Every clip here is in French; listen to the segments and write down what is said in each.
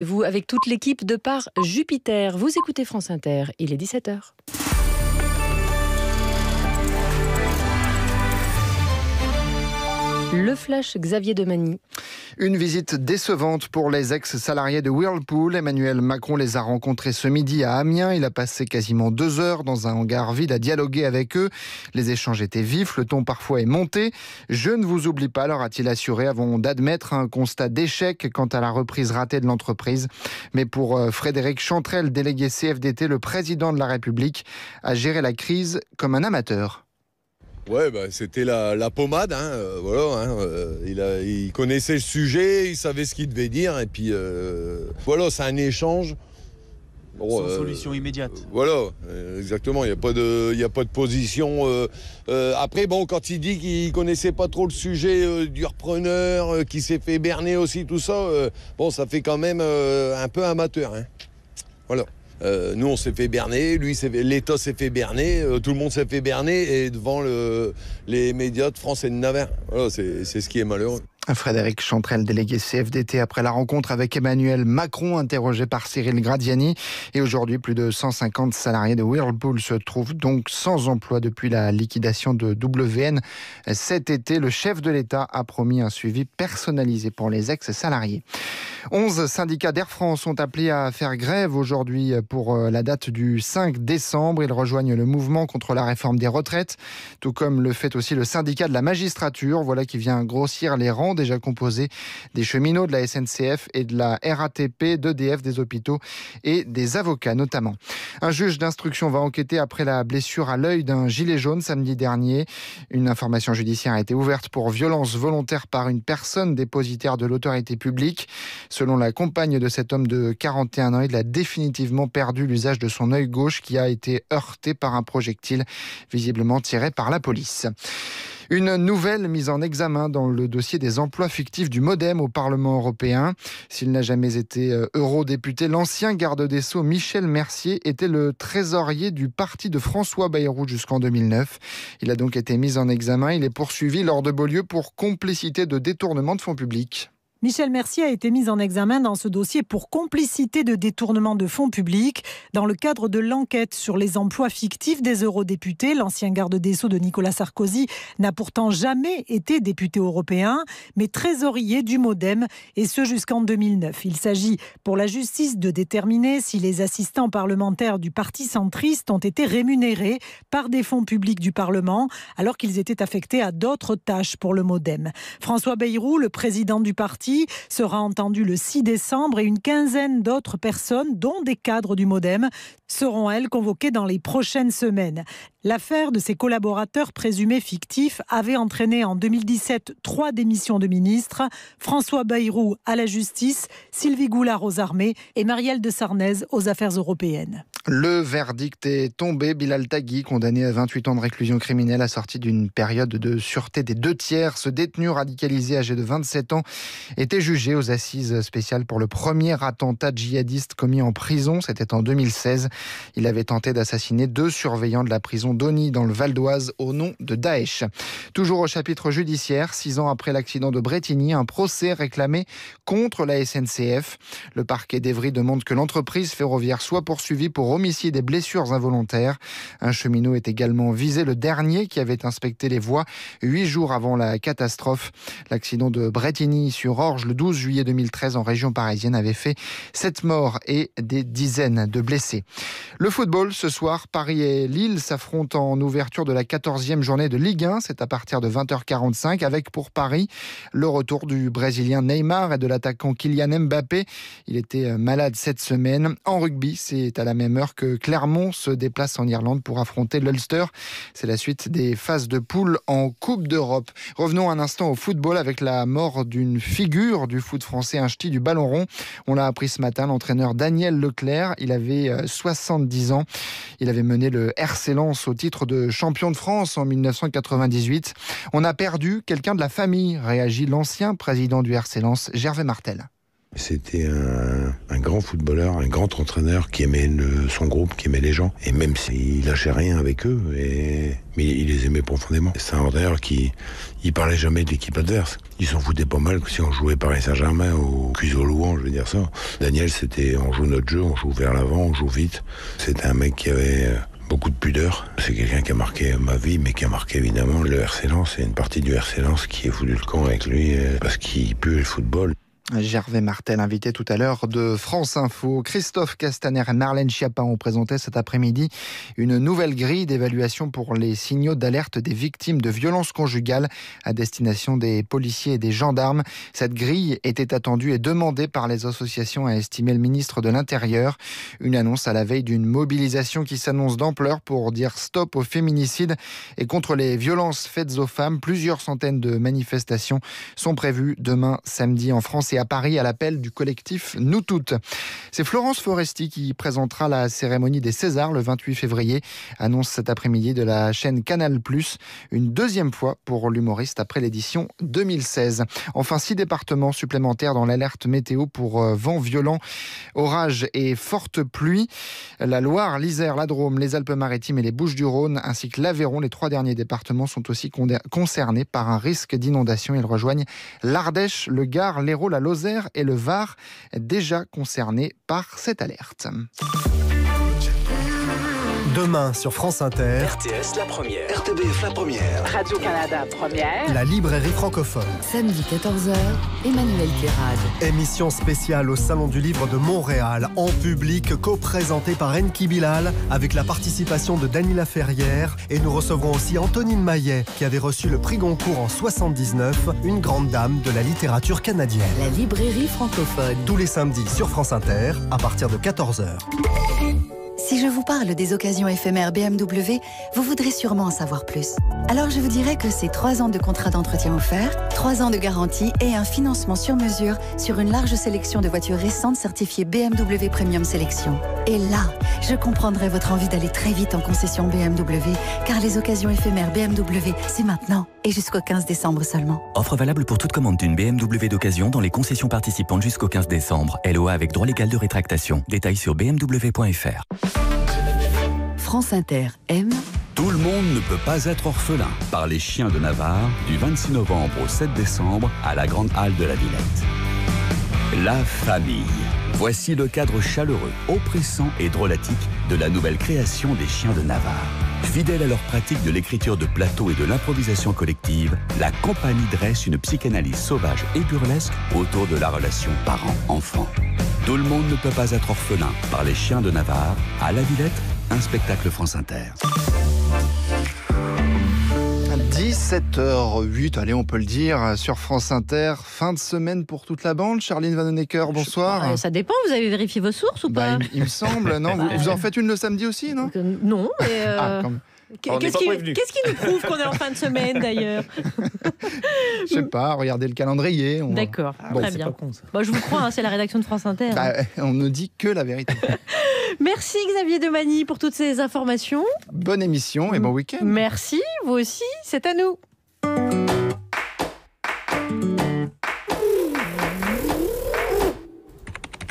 Vous, avec toute l'équipe de Par Jupiter, vous écoutez France Inter, il est 17h. Le flash Xavier Demany. Une visite décevante pour les ex-salariés de Whirlpool. Emmanuel Macron les a rencontrés ce midi à Amiens. Il a passé quasiment 2 heures dans un hangar vide à dialoguer avec eux. Les échanges étaient vifs, le ton parfois est monté. Je ne vous oublie pas, leur a-t-il assuré, avant d'admettre un constat d'échec quant à la reprise ratée de l'entreprise. Mais pour Frédéric Chantrel, délégué CFDT, le président de la République a géré la crise comme un amateur. Ouais, c'était la pommade, il connaissait le sujet, il savait ce qu'il devait dire, et puis c'est un échange. Sans solution immédiate. Exactement, il n'y a pas de position. Après, quand il dit qu'il connaissait pas trop le sujet du repreneur, qui s'est fait berner aussi, tout ça, ça fait quand même un peu amateur. Voilà. Nous on s'est fait berner, l'État s'est fait berner, tout le monde s'est fait berner et devant les médias de France et de Navarre. Voilà, c'est ce qui est malheureux. Frédéric Chantrel, délégué CFDT, après la rencontre avec Emmanuel Macron, interrogé par Cyril Gradiani. Et aujourd'hui, plus de 150 salariés de Whirlpool se trouvent donc sans emploi depuis la liquidation de WN. Cet été, le chef de l'État a promis un suivi personnalisé pour les ex-salariés. 11 syndicats d'Air France sont appelés à faire grève aujourd'hui pour la date du 5 décembre. Ils rejoignent le mouvement contre la réforme des retraites, tout comme le fait aussi le syndicat de la magistrature. Voilà qui vient grossir les rangs déjà composés des cheminots de la SNCF et de la RATP, d'EDF, des hôpitaux et des avocats notamment. Un juge d'instruction va enquêter après la blessure à l'œil d'un gilet jaune samedi dernier. Une information judiciaire a été ouverte pour violence volontaire par une personne dépositaire de l'autorité publique. Selon la compagne de cet homme de 41 ans, il a définitivement perdu l'usage de son œil gauche qui a été heurté par un projectile visiblement tiré par la police. Une nouvelle mise en examen dans le dossier des emplois fictifs du MoDem au Parlement européen. S'il n'a jamais été eurodéputé, l'ancien garde des Sceaux Michel Mercier était le trésorier du parti de François Bayrou jusqu'en 2009. Il a donc été mis en examen. Il est poursuivi lors de Beaulieu pour complicité de détournement de fonds publics. Michel Mercier a été mis en examen dans ce dossier pour complicité de détournement de fonds publics. Dans le cadre de l'enquête sur les emplois fictifs des eurodéputés, l'ancien garde des Sceaux de Nicolas Sarkozy n'a pourtant jamais été député européen, mais trésorier du MoDem, et ce jusqu'en 2009. Il s'agit pour la justice de déterminer si les assistants parlementaires du parti centriste ont été rémunérés par des fonds publics du Parlement, alors qu'ils étaient affectés à d'autres tâches pour le MoDem. François Bayrou, le président du parti, sera entendu le 6 décembre et une quinzaine d'autres personnes, dont des cadres du MoDem, seront, elles, convoquées dans les prochaines semaines. L'affaire de ces collaborateurs présumés fictifs avait entraîné en 2017 3 démissions de ministres, François Bayrou à la justice, Sylvie Goulard aux armées et Marielle de Sarnez aux affaires européennes. Le verdict est tombé. Bilal Taghi, condamné à 28 ans de réclusion criminelle, assorti d'une période de sûreté des 2/3. Ce détenu radicalisé âgé de 27 ans était jugé aux assises spéciales pour le premier attentat djihadiste commis en prison. C'était en 2016. Il avait tenté d'assassiner 2 surveillants de la prison d'Oni dans le Val d'Oise au nom de Daesh. Toujours au chapitre judiciaire, 6 ans après l'accident de Brétigny, un procès réclamé contre la SNCF. Le parquet d'Évry demande que l'entreprise ferroviaire soit poursuivie pour homicide et blessures involontaires. Un cheminot est également visé, le dernier qui avait inspecté les voies 8 jours avant la catastrophe. L'accident de Brétigny-sur-Orge le 12 juillet 2013 en région parisienne avait fait 7 morts et des dizaines de blessés. Le football, ce soir, Paris et Lille s'affrontent en ouverture de la 14e journée de Ligue 1. C'est à partir de 20h45 avec pour Paris le retour du Brésilien Neymar et de l'attaquant Kylian Mbappé. Il était malade cette semaine. En rugby, c'est à la même heure que Clermont se déplace en Irlande pour affronter l'Ulster. C'est la suite des phases de poule en Coupe d'Europe. Revenons un instant au football avec la mort d'une figure du foot français, un ch'ti du ballon rond. On l'a appris ce matin, l'entraîneur Daniel Leclerc. Il avait 70 ans. Il avait mené le RC Lens au titre de champion de France en 1998. On a perdu quelqu'un de la famille, réagit l'ancien président du RC Lens, Gervais Martel. C'était un grand footballeur, un grand entraîneur qui aimait son groupe, qui aimait les gens. Et même s'il lâchait rien avec eux, mais il les aimait profondément. C'est un entraîneur qui parlait jamais de l'équipe adverse. Il s'en foutait pas mal si on jouait Paris Saint-Germain ou Cusolo, je veux dire ça. Daniel, c'était on joue notre jeu, on joue vers l'avant, on joue vite. C'était un mec qui avait beaucoup de pudeur. C'est quelqu'un qui a marqué ma vie, mais qui a marqué évidemment le RC Lens. Et une partie du RC Lens qui est foutu le camp avec lui parce qu'il pue le football. Gervais Martel, invité tout à l'heure de France Info. Christophe Castaner et Marlène Schiappa ont présenté cet après-midi une nouvelle grille d'évaluation pour les signaux d'alerte des victimes de violences conjugales à destination des policiers et des gendarmes. Cette grille était attendue et demandée par les associations, a estimé le ministre de l'Intérieur. Une annonce à la veille d'une mobilisation qui s'annonce d'ampleur pour dire stop au féminicide et contre les violences faites aux femmes. Plusieurs centaines de manifestations sont prévues demain samedi en France et à Paris à l'appel du collectif Nous Toutes. C'est Florence Foresti qui présentera la cérémonie des Césars le 28 février. Annonce cet après-midi de la chaîne Canal+, une deuxième fois pour l'humoriste après l'édition 2016. Enfin, 6 départements supplémentaires dans l'alerte météo pour vent violent, orage et forte pluie. La Loire, l'Isère, la Drôme, les Alpes-Maritimes et les Bouches-du-Rhône ainsi que l'Aveyron, les 3 derniers départements sont aussi concernés par un risque d'inondation. Ils rejoignent l'Ardèche, le Gard, l'Hérault, la Lozère et le Var, déjà concernés par cette alerte. Demain sur France Inter, RTS la première, RTBF la première, Radio-Canada première, la librairie francophone. Samedi 14h, Emmanuel Kérad. Émission spéciale au Salon du Livre de Montréal, en public, co-présentée par Enki Bilal, avec la participation de Dany Laferrière. Et nous recevrons aussi Antonine Maillet, qui avait reçu le prix Goncourt en 79, une grande dame de la littérature canadienne. La librairie francophone. Tous les samedis sur France Inter, à partir de 14h. Si je vous parle des occasions éphémères BMW, vous voudrez sûrement en savoir plus. Alors je vous dirais que c'est 3 ans de contrat d'entretien offert, 3 ans de garantie et un financement sur mesure sur une large sélection de voitures récentes certifiées BMW Premium Sélection. Et là, je comprendrai votre envie d'aller très vite en concession BMW, car les occasions éphémères BMW, c'est maintenant et jusqu'au 15 décembre seulement. Offre valable pour toute commande d'une BMW d'occasion dans les concessions participantes jusqu'au 15 décembre. LOA avec droit légal de rétractation. Détails sur bmw.fr. France Inter aime. Tout le monde ne peut pas être orphelin. Par les Chiens de Navarre, du 26 novembre au 7 décembre, à la Grande Halle de la Villette. La famille. Voici le cadre chaleureux, oppressant et drôlatique de la nouvelle création des Chiens de Navarre. Fidèle à leur pratique de l'écriture de plateau et de l'improvisation collective, la compagnie dresse une psychanalyse sauvage et burlesque autour de la relation parent-enfant. Tout le monde ne peut pas être orphelin. Par les Chiens de Navarre, à la Villette, un spectacle France Inter. 17h08, allez, on peut le dire, sur France Inter. Fin de semaine pour toute la bande. Charline Vanhoenacker, bonsoir. Ça dépend, vous avez vérifié vos sources ou pas? Il me semble, non. Vous en faites une le samedi aussi, non? Non, mais... Qu'est-ce qui nous prouve qu'on est en fin de semaine d'ailleurs? Je sais pas, regardez le calendrier. D'accord, très bien. Bon, je vous crois, hein, c'est la rédaction de France Inter. On ne dit que la vérité. Merci Xavier Demagny pour toutes ces informations. Bonne émission et bon week-end. Merci, vous aussi, c'est à nous.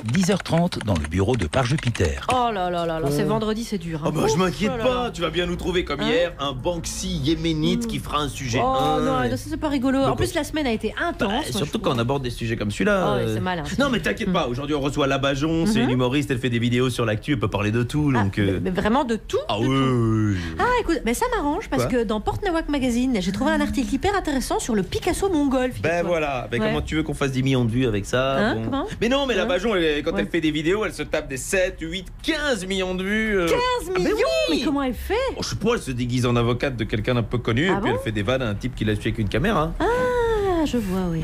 10h30 dans le bureau de Par Jupiter. Oh là là là là, c'est vendredi, c'est dur. Hein. Oh bah, je m'inquiète pas, tu vas bien nous trouver comme hier, un Banksy yéménite qui fera un sujet. Oh non, ça c'est pas rigolo. En plus, la semaine a été intense. Surtout quand on aborde des sujets comme celui-là. Oh, c'est malin. Non, mais t'inquiète pas, aujourd'hui on reçoit Labajon, c'est une humoriste, elle fait des vidéos sur l'actu, elle peut parler de tout. Donc, mais vraiment de tout? Ah oui. Ah écoute, mais ça m'arrange parce que dans Porte Nawak Magazine, j'ai trouvé un article hyper intéressant sur le Picasso mongol. Ben voilà, comment tu veux qu'on fasse 10 millions de vues avec ça? Comment? Mais non, mais Labajon, quand elle fait des vidéos, elle se tape des 7, 8, 15 millions de vues. 15 millions? Mais comment elle fait? Je sais pas, elle se déguise en avocate de quelqu'un d'un peu connu et puis elle fait des vannes à un type qui l'a suivi avec une caméra. Ah, je vois, oui.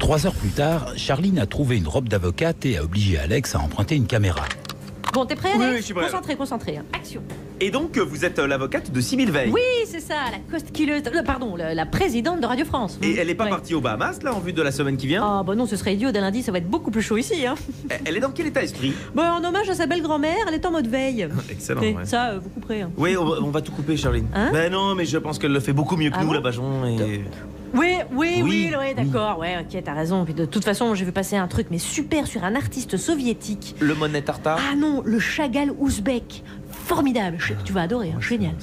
3 heures plus tard, Charline a trouvé une robe d'avocate et a obligé Alex à emprunter une caméra. Bon, t'es prêt, Alex? Oui, je suis prêt. Concentré. Action. Et donc, vous êtes l'avocate de Sybille Veil? Oui, c'est ça, la costquilleuse, la présidente de Radio France. Et elle est pas partie aux Bahamas, là, en vue de la semaine qui vient? Ah bah non, ce serait idiot, dès lundi, ça va être beaucoup plus chaud ici. Hein. Elle est dans quel état d'esprit? Bah, en hommage à sa belle grand-mère, elle est en mode veille. Excellent, ouais. Ça, vous couperez. Hein. Oui, on va tout couper, Charline. Hein? Ben non, mais je pense qu'elle le fait beaucoup mieux que nous, Labajon. Et... Oui, d'accord. Ouais, ok, t'as raison. Puis de toute façon, j'ai vu passer un truc, mais super, sur un artiste soviétique. Le Monet Tartare. Ah non, le Chagall ouzbek. Formidable. Tu vas adorer, hein. Génial.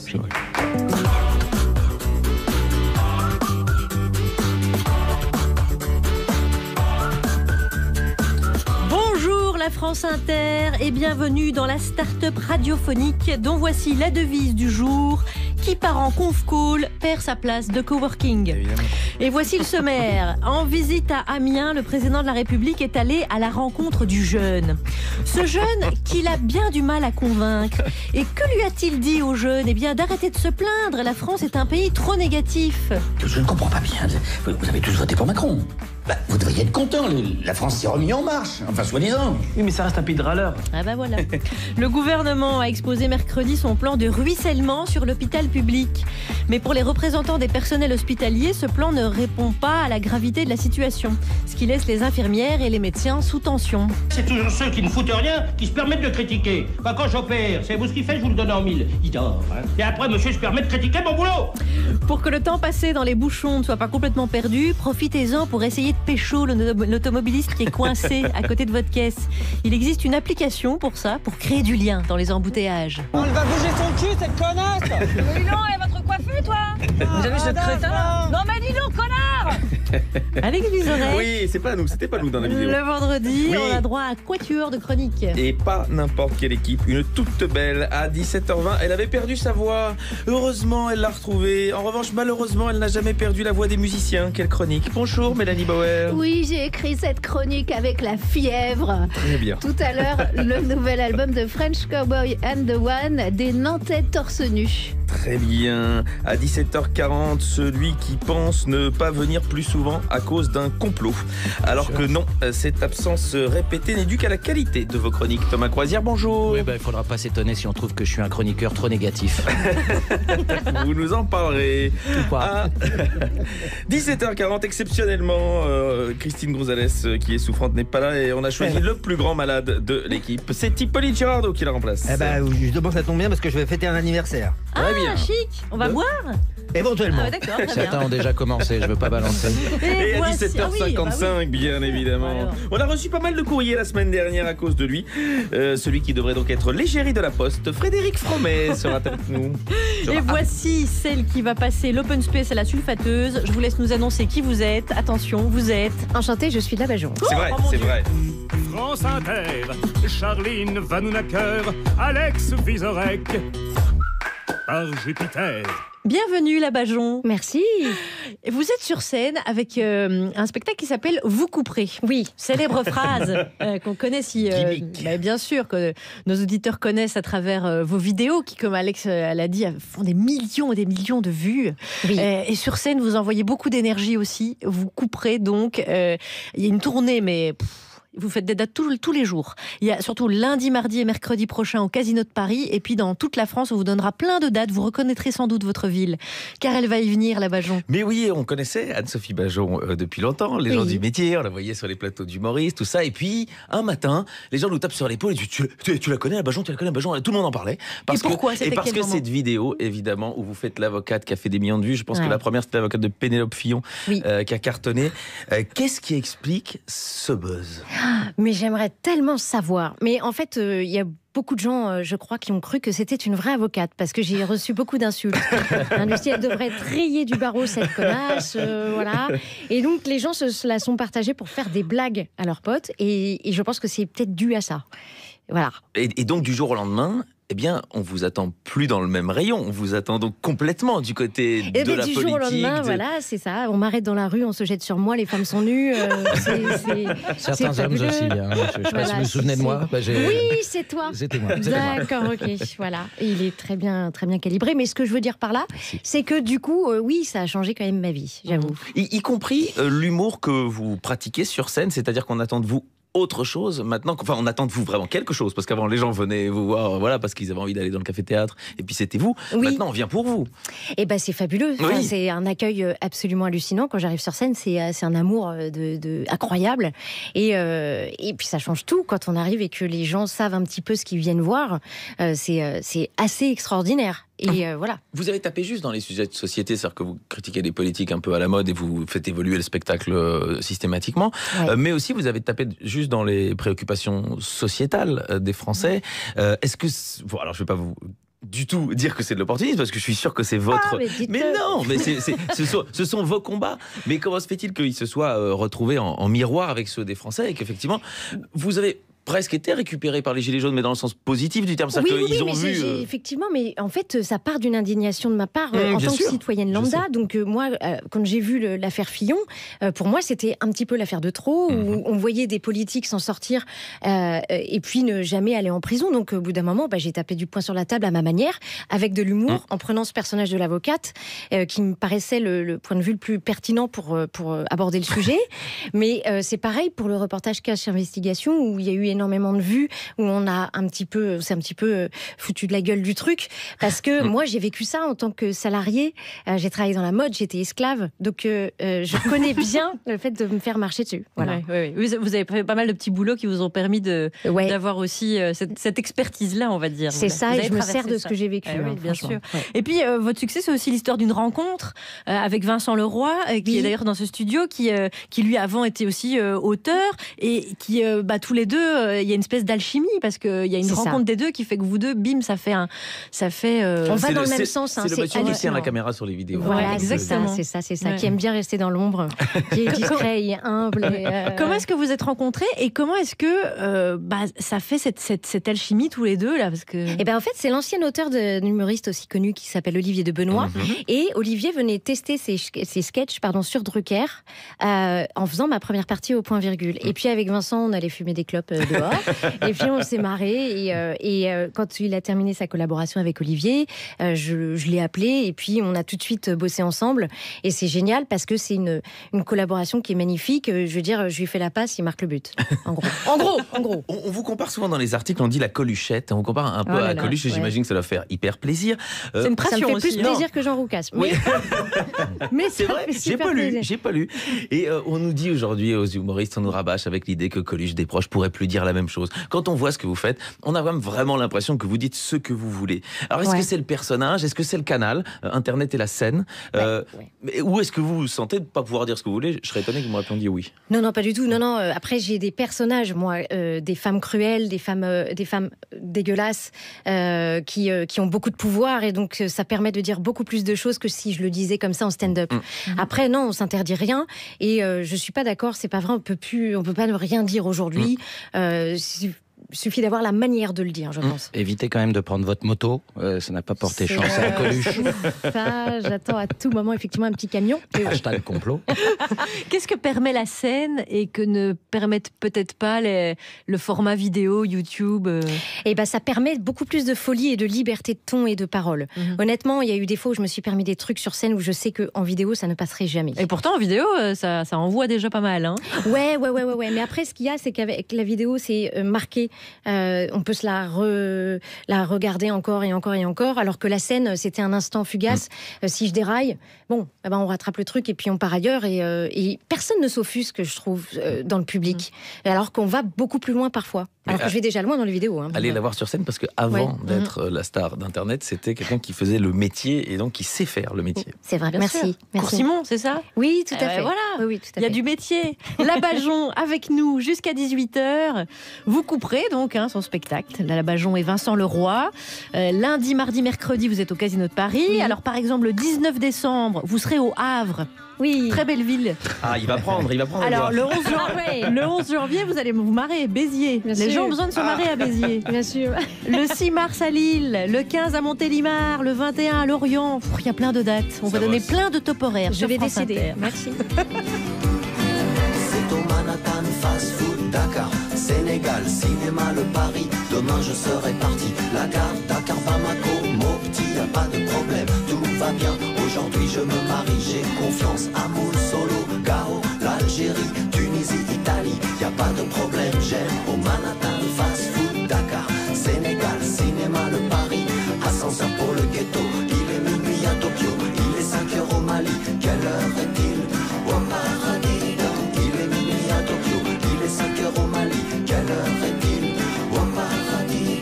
Bonjour la France Inter et bienvenue dans la start-up radiophonique dont voici la devise du jour. Qui part en conf call perd sa place de coworking. Évidemment. Et voici le sommaire. En visite à Amiens, le président de la République est allé à la rencontre du jeune. Ce jeune qu'il a bien du mal à convaincre. Et que lui a-t-il dit aux jeunes ? Eh bien, d'arrêter de se plaindre. La France est un pays trop négatif. Je ne comprends pas bien. Vous avez tous voté pour Macron. Vous devriez être content. La France s'est remise en marche. Enfin, soi-disant. Oui, mais ça reste un pays de râleurs. Ah bah voilà. Le gouvernement a exposé mercredi son plan de ruissellement sur l'hôpital public. Mais pour les représentants des personnels hospitaliers, ce plan ne répond pas à la gravité de la situation. Ce qui laisse les infirmières et les médecins sous tension. C'est toujours ceux qui ne foutent rien qui se permettent de critiquer. Quand j'opère, c'est vous ce qui fait, je vous le donne en 1000. Il dort. Et après, monsieur se permet de critiquer mon boulot. Pour que le temps passé dans les bouchons ne soit pas complètement perdu, profitez-en pour essayer de pécho l'automobiliste qui est coincé à côté de votre caisse. Il existe une application pour ça, pour créer du lien dans les embouteillages. Elle va bouger son cul, cette connasse. Mais dis donc, elle va te recoiffer, toi. Vous avez vu ce crétin? Non mais dis donc, connard. Alex Vizorek. Oui, c'était pas nous dans la vidéo. Le vendredi, on a droit à quatuor de chronique. Et pas n'importe quelle équipe, une toute belle. À 17h20, elle avait perdu sa voix. Heureusement, elle l'a retrouvée. En revanche, malheureusement, elle n'a jamais perdu la voix des musiciens. Quelle chronique. Bonjour, Mélanie Bauer. Oui, j'ai écrit cette chronique avec la fièvre. Très bien. Tout à l'heure, le nouvel album de French Cowboy and the One, des Nantais torse nu. Très bien. À 17h40, celui qui pense ne pas venir plus souvent à cause d'un complot. Alors que non, cette absence répétée n'est due qu'à la qualité de vos chroniques. Thomas Croisière, bonjour. Oui, il faudra pas s'étonner si on trouve que je suis un chroniqueur trop négatif. Vous nous en parlerez. Ou pas. À 17h40, exceptionnellement, Christine Gonzalez, qui est souffrante, n'est pas là et on a choisi le plus grand malade de l'équipe. C'est Hippolyte Girardot qui la remplace. Justement, ça tombe bien parce que je vais fêter un anniversaire. Ah, chic. On va boire ? Éventuellement. Ah, d'accord, très Certains bien. ont déjà commencé, je veux pas balancer. Et à voici- 17h55, bien évidemment. Alors. On a reçu pas mal de courriers la semaine dernière à cause de lui. Celui qui devrait donc être l'égérie de la Poste, Frédéric Fromet, sera avec nous. Et voici celle qui va passer l'open space à la sulfateuse. Je vous laisse nous annoncer qui vous êtes. Attention, vous êtes... Enchantée, je suis de la Bajon. C'est vrai, c'est vrai. France Inter, Charline Vanhoenacker, Alex Vizorek, par Jupiter. Bienvenue la Bajon. Merci. Vous êtes sur scène avec un spectacle qui s'appelle Vous couperez. Oui. Célèbre phrase qu'on connaît si... bien sûr que nos auditeurs connaissent à travers vos vidéos qui, comme Alex l'a dit, font des millions et des millions de vues. Oui. Et sur scène, vous envoyez beaucoup d'énergie aussi. Vous couperez donc. Il y a une tournée, mais... Vous faites des dates tous les jours. Il y a surtout lundi, mardi et mercredi prochain au Casino de Paris. Et puis dans toute la France, on vous donnera plein de dates. Vous reconnaîtrez sans doute votre ville. Car elle va y venir, la Bajon. Mais oui, on connaissait Anne-Sophie Bajon depuis longtemps, les gens du métier, on la voyait sur les plateaux d'humoristes, tout ça. Et puis, un matin, les gens nous tapent sur l'épaule et disent tu la connais, la Bajon, tu la connais, la Bajon. Tout le monde en parlait. Parce pourquoi ? Et parce que cette vidéo, évidemment, où vous faites l'avocate qui a fait des millions de vues, je pense que la première, c'était l'avocate de Pénélope Fillon qui a cartonné. Qu'est-ce qui explique ce buzz ? Mais j'aimerais tellement savoir. Mais en fait, il y a beaucoup de gens, je crois, qui ont cru que c'était une vraie avocate, parce que j'ai reçu beaucoup d'insultes. Lucie, elle devrait être rayée du barreau, cette connasse, voilà. Et donc, les gens se la sont partagés pour faire des blagues à leurs potes, et je pense que c'est peut-être dû à ça. Voilà. Et donc, du jour au lendemain, eh bien, on vous attend plus dans le même rayon. On vous attend donc complètement du côté de la politique. Du jour au lendemain, voilà, c'est ça. On m'arrête dans la rue, on se jette sur moi, les femmes sont nues. Certains hommes aussi. Hein. Je ne sais pas si vous vous souvenez de moi. Oui, c'est toi. C'était moi. D'accord, ok. Voilà. Et il est très bien calibré. Mais ce que je veux dire par là, c'est que du coup, oui, ça a changé quand même ma vie, j'avoue. Y compris l'humour que vous pratiquez sur scène, c'est-à-dire qu'on attend de vous autre chose maintenant, enfin on attend de vous vraiment quelque chose, parce qu'avant les gens venaient vous voir, voilà, parce qu'ils avaient envie d'aller dans le café-théâtre, et puis c'était vous. Oui. Maintenant on vient pour vous. Et c'est fabuleux. Oui. Enfin, c'est un accueil absolument hallucinant. Quand j'arrive sur scène, c'est un amour incroyable. Et puis ça change tout quand on arrive et que les gens savent un petit peu ce qu'ils viennent voir. C'est assez extraordinaire. Et voilà. Vous avez tapé juste dans les sujets de société, c'est-à-dire que vous critiquez des politiques un peu à la mode et vous faites évoluer le spectacle systématiquement, mais aussi vous avez tapé juste dans les préoccupations sociétales des Français. Est-ce que... Bon, alors je ne vais pas vous... du tout dire que c'est de l'opportunisme, parce que je suis sûr que c'est votre... mais non, mais ce sont vos combats. Mais comment se fait-il qu'ils se soient retrouvés en miroir avec ceux des Français et qu'effectivement, vous avez presque été récupéré par les Gilets jaunes, mais dans le sens positif du terme. Oui, ont vu... effectivement, mais en fait, ça part d'une indignation de ma part en tant que citoyenne lambda. Donc moi, quand j'ai vu l'affaire Fillon, pour moi, c'était un petit peu l'affaire de trop, où on voyait des politiques s'en sortir et puis ne jamais aller en prison. Donc au bout d'un moment, j'ai tapé du poing sur la table à ma manière, avec de l'humour, en prenant ce personnage de l'avocate, qui me paraissait le point de vue le plus pertinent pour aborder le sujet. Mais c'est pareil pour le reportage Cache Investigation, où il y a eu énormément de vues, où on a c'est un petit peu foutu de la gueule du truc, parce que moi j'ai vécu ça en tant que salarié, j'ai travaillé dans la mode, j'étais esclave, donc je connais bien le fait de me faire marcher dessus. Voilà. Oui, vous avez fait pas mal de petits boulots qui vous ont permis d'avoir aussi cette expertise-là, on va dire. C'est ça, et je me sers de ce que j'ai vécu. Bien sûr. Ouais. Et puis votre succès, c'est aussi l'histoire d'une rencontre avec Vincent Leroy, qui est d'ailleurs dans ce studio, qui lui avant était aussi auteur, et qui tous les deux, il y a une espèce d'alchimie, parce qu'il y a une rencontre des deux qui fait que vous deux, bim, ça fait on va dans le même sens. C'est le monsieur qui tient la caméra sur les vidéos. Voilà, exactement. C'est ça, qui aime bien rester dans l'ombre, qui est discret, il est humble. Comment est-ce que vous êtes rencontrés, et comment est-ce que ça fait cette alchimie tous les deux là, parce que... En fait, c'est l'ancien auteur d'un humoriste aussi connu qui s'appelle Olivier de Benoît, et Olivier venait tester ses sketchs sur Drucker en faisant ma première partie au point virgule. Et puis avec Vincent, on allait fumer des clopes dehors. Et puis on s'est marré, et quand il a terminé sa collaboration avec Olivier, je l'ai appelé, et puis on a tout de suite bossé ensemble, et c'est génial parce que c'est une collaboration qui est magnifique. Je veux dire, je lui fais la passe, il marque le but. En gros. On vous compare souvent dans les articles, on dit la Coluchette, on compare un peu à Coluche, et j'imagine que ça doit faire hyper plaisir. C'est une pression aussi. Ça me fait aussi, plus plaisir que Jean Roucas. Oui. Mais c'est vrai, j'ai pas lu. Et on nous dit aujourd'hui aux humoristes, on nous rabâche avec l'idée que Coluche des proches pourrait plus dire la même chose. Quand on voit ce que vous faites, on a vraiment l'impression que vous dites ce que vous voulez. Alors est-ce que c'est le personnage, est-ce que c'est le canal, Internet et la scène, ou est-ce que vous vous sentez de ne pas pouvoir dire ce que vous voulez? Je serais étonné que vous me répondiez oui. Non, pas du tout. Non. Après, j'ai des personnages, moi, des femmes cruelles, des femmes dégueulasses, qui ont beaucoup de pouvoir, et donc ça permet de dire beaucoup plus de choses que si je le disais comme ça en stand-up. Après, non, on s'interdit rien, et je suis pas d'accord, c'est pas vrai, on peut pas ne rien dire aujourd'hui. Suffit d'avoir la manière de le dire, je pense. Évitez quand même de prendre votre moto, ça n'a pas porté chance à la Coluche. Ça, j'attends à tout moment effectivement un petit camion. Hashtag complot. Qu'est-ce que permet la scène et que ne permettent peut-être pas le format vidéo, YouTube Ça permet beaucoup plus de folie et de liberté de ton et de parole. Honnêtement, il y a eu des fois où je me suis permis des trucs sur scène où je sais qu'en vidéo, ça ne passerait jamais. Et pourtant, en vidéo, ça envoie déjà pas mal. Hein. Ouais. Mais après, ce qu'il y a, c'est qu'avec la vidéo, c'est marqué. On peut se la regarder encore et encore, alors que la scène, c'était un instant fugace. Si je déraille, on rattrape le truc et puis on part ailleurs, et personne ne s'offusque, je trouve, dans le public, alors qu'on va beaucoup plus loin parfois. Alors que je vais déjà loin dans les vidéos. Allez la voir sur scène, parce qu'avant d'être la star d'Internet, c'était quelqu'un qui faisait le métier, et donc qui sait faire le métier. C'est vrai, merci. Cour-Simon, c'est ça? Oui, tout à fait. Voilà, oui, tout à fait. Il y a du métier. Labajon avec nous jusqu'à 18h. Vous couperez donc son spectacle. Labajon et Vincent Leroy. Lundi, mardi, mercredi, vous êtes au Casino de Paris. Alors par exemple, le 19 décembre, vous serez au Havre. Oui. Très belle ville. Ah, il va prendre. Alors, le 11 janvier, vous allez vous marrer, Béziers. Les gens ont besoin de se marrer à Béziers. Bien sûr. Le 6 mars à Lille, le 15 à Montélimar, le 21 à Lorient. Il y a plein de dates. On va donner plein de top horaires. Je vais décider. Merci. C'est au Manhattan Fast Food Dakar, Sénégal, cinéma, le Paris. Demain je serai parti. La gare, Dakar, Bamako, Mopti, y a pas de problème, tout va bien. Aujourd'hui je me marie, j'ai confiance. Amoul, Solo, Gao, l'Algérie, Tunisie, Italie, y a pas de problème. J'aime au Manhattan Fast Food Dakar, Sénégal, cinéma, le Paris. Ascenseur pour le ghetto, il est minuit à Tokyo, il est 5h au Mali. Quelle heure est-il? Au paradis, il est minuit à Tokyo, il est 5h au Mali. Quelle heure est-il? Au paradis.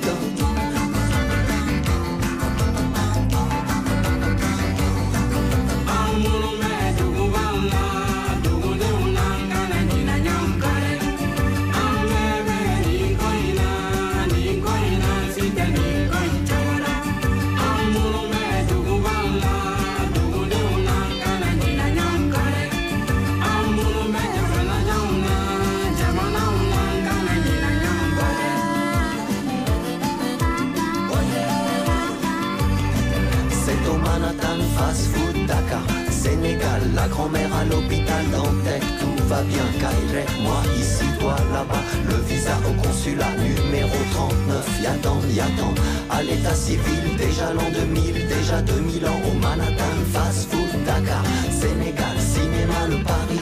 fast-food, Dakar, Sénégal, la grand-mère à l'hôpital Dantec, tout va bien, Caire, moi ici, toi là-bas, le visa au consulat numéro 39, y'attends, à l'état civil, déjà l'an 2000, déjà 2000 ans au Manhattan, fast-food, Dakar, Sénégal, cinéma le Paris.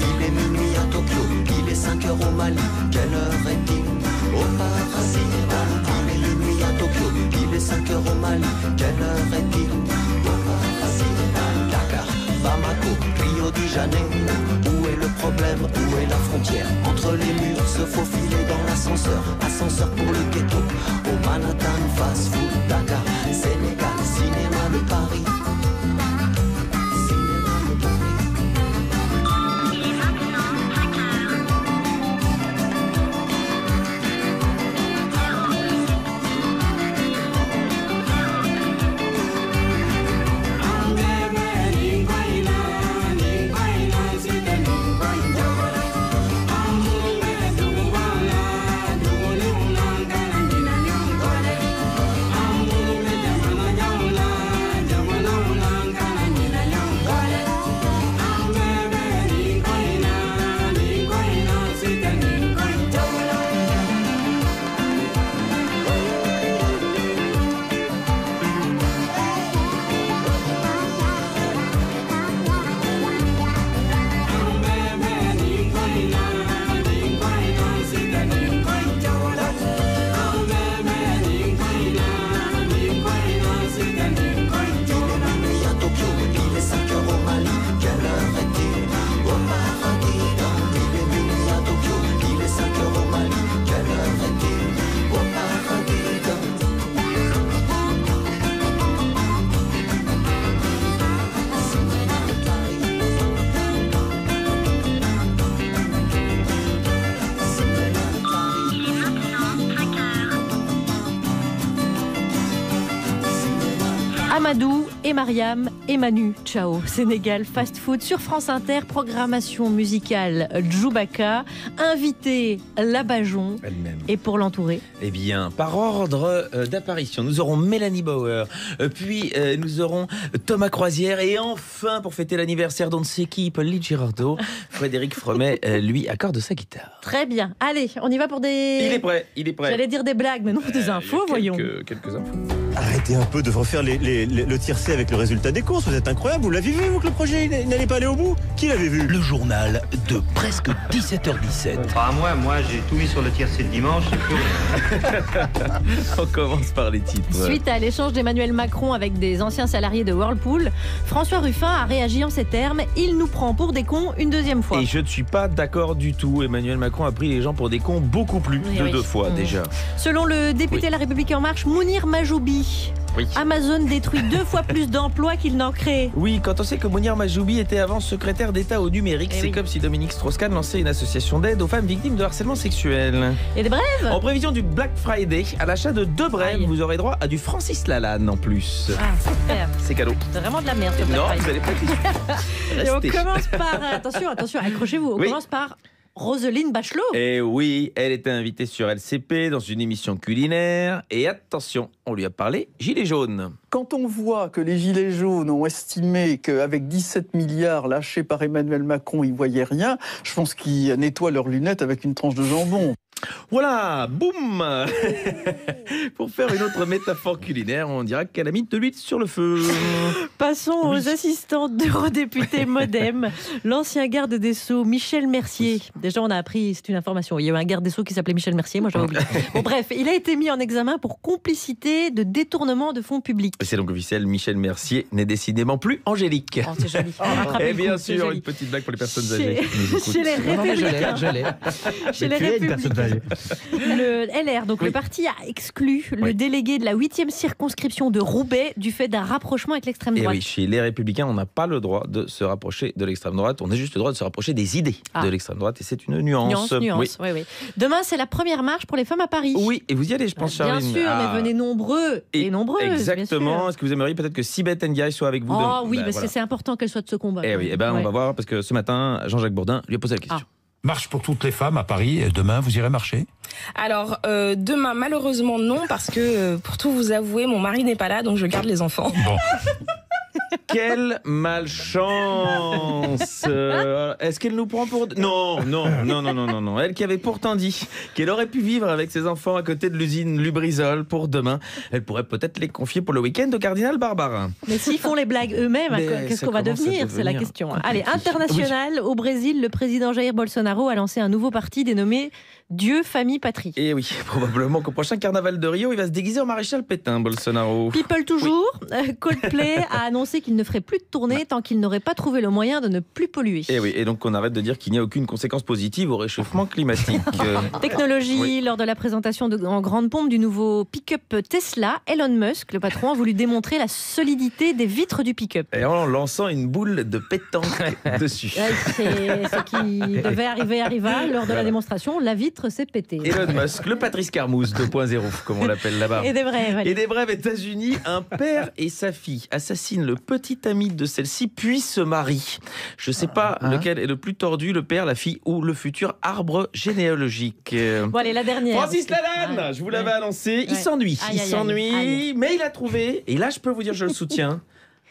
Il est minuit à Tokyo, il est 5 heures au Mali, quelle heure est-il au paradis? Il est minuit à Tokyo, il est 5 heures au Mali, quelle heure est-il au paradis? Dakar, Bamako, Rio de Janeiro, où est le problème, où est la frontière? Entre les murs, se faufiler dans l'ascenseur, ascenseur pour le ghetto, au Manhattan, fast-food, Dakar, Sénégal, cinéma le Paris. Amadou et Mariam et Manu. Ciao. Sénégal, fast food sur France Inter, programmation musicale Djoubaka, invité Labajon. Elle-même. Et pour l'entourer. Eh bien, par ordre d'apparition, nous aurons Mélanie Bauer, puis nous aurons Thomas Croisière, et enfin, pour fêter l'anniversaire d'on ne sait qui, Pauline Girardot, Frédéric Fromet, lui, accorde sa guitare. Très bien. Allez, on y va pour des... Il est prêt. J'allais dire des blagues, mais non, des infos, voyons. Quelques infos. Arrêtez un peu de refaire le tiercé avec le résultat des courses, vous êtes incroyable, vous l'avez vu, vous, que le projet n'allait pas aller au bout? Qui l'avait vu? Le journal de presque 17h17. Pas moi j'ai tout mis sur le tiercé de dimanche, c'est plus. On commence par les titres. Suite à l'échange d'Emmanuel Macron avec des anciens salariés de Whirlpool, François Ruffin a réagi en ces termes: il nous prend pour des cons une deuxième fois. Et je ne suis pas d'accord du tout. Emmanuel Macron a pris les gens pour des cons beaucoup plus de 2 fois déjà. Selon le député La République En Marche, Mounir Majoubi, Amazon détruit 2 fois plus d'emplois qu'il n'en crée. Oui, quand on sait que Mounir Majoubi était avant secrétaire d'État au numérique, c'est comme si Dominique Strauss-Kahn lançait une association d'aide aux femmes victimes de harcèlement sexuel. Et des brèves? En prévision du Black Friday, à l'achat de 2 brèves, vous aurez droit à du Francis Lalanne en plus. Ah, super. C'est cadeau. C'est vraiment de la merde, ce Black Friday. Non, vous allez pas être Et on commence par... Attention, accrochez-vous. On commence par... Roselyne Bachelot. Et oui, elle était invitée sur LCP dans une émission culinaire. Et attention, on lui a parlé gilets jaunes. Quand on voit que les gilets jaunes ont estimé qu'avec 17 milliards lâchés par Emmanuel Macron, ils ne voyaient rien, je pense qu'ils nettoient leurs lunettes avec une tranche de jambon. Voilà, boum. Pour faire une autre métaphore culinaire, on dira qu'elle a mis de l'huile sur le feu. Passons aux assistants d'eurodéputés Modem. L'ancien garde des Sceaux, Michel Mercier. Déjà, on a appris, c'est une information, il y a eu un garde des Sceaux qui s'appelait Michel Mercier, moi j'avais oublié. Bon, bref, il a été mis en examen pour complicité de détournement de fonds publics. C'est donc officiel, Michel Mercier n'est décidément plus angélique. Oh, c'est joli. Et bien sûr, une petite blague pour les personnes âgées. Chez les Républicains. Je l'ai. Chez les Républicains. Le LR, donc le parti a exclu le délégué de la 8e circonscription de Roubaix du fait d'un rapprochement avec l'extrême droite. Et oui, chez les Républicains, on n'a pas le droit de se rapprocher de l'extrême droite, on a juste le droit de se rapprocher des idées de l'extrême droite, et c'est une nuance. Nuance. Oui. Demain, c'est la première marche pour les femmes à Paris. Oui, et vous y allez, je pense, Charline. Bien sûr, mais venez nombreux et nombreuses. Exactement. Est-ce que vous aimeriez peut-être que Sibeth Ndiaye soit avec vous demain? Oui, parce que c'est important qu'elle soit de ce combat. Et oui, on va voir, parce que ce matin, Jean-Jacques Bourdin lui a posé la question. Marche pour toutes les femmes à Paris. Et demain, vous irez marcher ? Alors, demain, malheureusement, non, parce que, pour tout vous avouer, mon mari n'est pas là, donc je garde les enfants. Bon. Quelle malchance. Est-ce qu'elle nous prend pour... Non. Elle qui avait pourtant dit qu'elle aurait pu vivre avec ses enfants à côté de l'usine Lubrizol pour demain. Elle pourrait peut-être les confier pour le week-end au cardinal Barbarin. Mais s'ils font les blagues eux-mêmes, qu'est-ce qu'on va devenir ? C'est la question. Allez, international, au Brésil, le président Jair Bolsonaro a lancé un nouveau parti dénommé Dieu, famille, patrie. Et oui, probablement qu'au prochain carnaval de Rio, il va se déguiser en maréchal Pétain, Bolsonaro. People toujours, Coldplay a annoncé qu'il ne ferait plus de tournée tant qu'il n'aurait pas trouvé le moyen de ne plus polluer. Et oui, et donc on arrête de dire qu'il n'y a aucune conséquence positive au réchauffement climatique. Technologie, lors de la présentation en grande pompe du nouveau pick-up Tesla, Elon Musk, le patron, a voulu démontrer la solidité des vitres du pick-up. Et en lançant une boule de pétanque dessus. Ce qui devait arriva lors de la démonstration, la vitre s'est pétée. Elon Musk, le Patrice Carmouze 2.0, comme on l'appelle là-bas. Et des brèves. Et des brèves États-Unis, un père et sa fille assassinent le petit ami de celle-ci, puis se marient. Je ne sais pas lequel est le plus tordu, le père, la fille ou le futur arbre généalogique. Bon, allez, la dernière. Francis Lalanne, je vous l'avais annoncé, il s'ennuie. Mais il a trouvé, et là je peux vous dire, je le soutiens,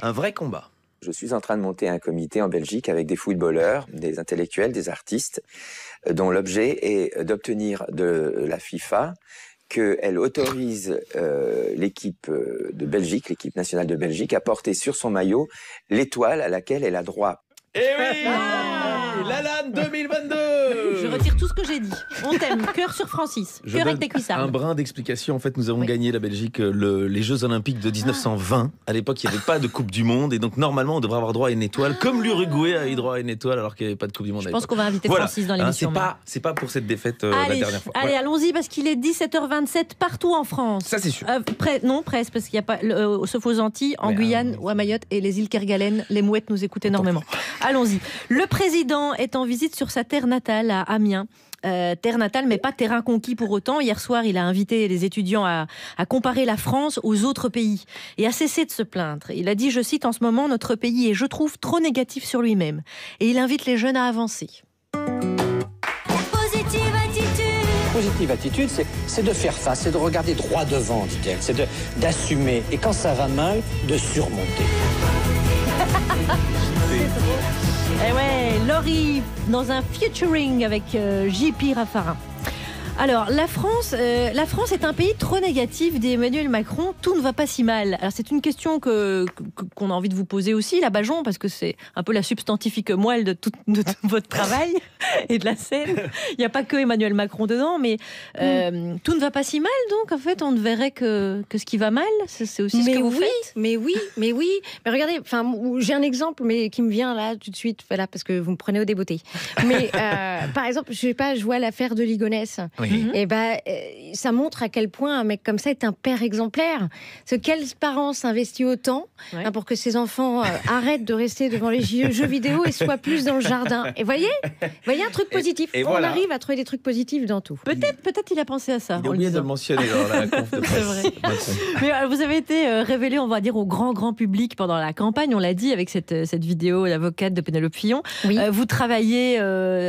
un vrai combat. Je suis en train de monter un comité en Belgique avec des footballeurs, des intellectuels, des artistes, dont l'objet est d'obtenir de la FIFA qu'elle autorise l'équipe de Belgique, l'équipe nationale de Belgique, à porter sur son maillot l'étoile à laquelle elle a droit. Eh oui, Lalanne 2022. Je retire tout ce que j'ai dit. On t'aime, cœur sur Francis, cœur avec tes cuissards. Un brin d'explication. En fait, nous avons gagné la Belgique les Jeux Olympiques de 1920. À l'époque, il n'y avait pas de Coupe du Monde, et donc normalement, on devrait avoir droit à une étoile, comme l'Uruguay a eu droit à une étoile alors qu'il n'y avait pas de Coupe du Monde. Je pense qu'on va inviter Francis dans l'émission. C'est pas pour cette défaite la dernière fois. Allez, allons-y parce qu'il est 17h27 partout en France. Ça, c'est sûr. Non, presque, parce qu'il n'y a pas, sauf aux Antilles, en Guyane ou à Mayotte et les îles Kerguelen, les mouettes nous écoutent énormément. Allons-y. Le président est en visite sur sa terre natale à Amiens. Terre natale, mais pas terrain conquis pour autant. Hier soir, il a invité les étudiants à comparer la France aux autres pays et à cesser de se plaindre. Il a dit, je cite, « En ce moment, notre pays est, je trouve, trop négatif sur lui-même. » Et il invite les jeunes à avancer. Positive attitude, c'est de faire face, c'est de regarder droit devant, dit-elle. C'est d'assumer. Et quand ça va mal, de surmonter. Eh ouais, Laurie dans un featuring avec JP Raffarin. Alors, la France est un pays trop négatif, dit Emmanuel Macron. Tout ne va pas si mal. Alors, c'est une question qu'on a envie de vous poser aussi, la Bajon, parce que c'est un peu la substantifique moelle de tout votre travail et de la scène. Il n'y a pas que Emmanuel Macron dedans, mais tout ne va pas si mal, donc en fait, on ne verrait que ce qui va mal. C'est aussi ce que vous faites. Mais oui. Mais regardez, j'ai un exemple, mais qui me vient là tout de suite, voilà, parce que vous me prenez au débeauté. Mais par exemple, je vois l'affaire de Ligonnès. Oui. Et ça montre à quel point un mec comme ça est un père exemplaire. Quels parents s'investit autant pour que ses enfants arrêtent de rester devant les jeux vidéo et soient plus dans le jardin. Et voyez un truc positif. On arrive à trouver des trucs positifs dans tout. Peut-être il a pensé à ça. Il a oublié de le mentionner dans la conf de presse. C'est vrai. Mais vous avez été révélé, on va dire, au grand public pendant la campagne. On l'a dit avec cette vidéo d'avocate de Pénélope Fillon. Oui. Vous travaillez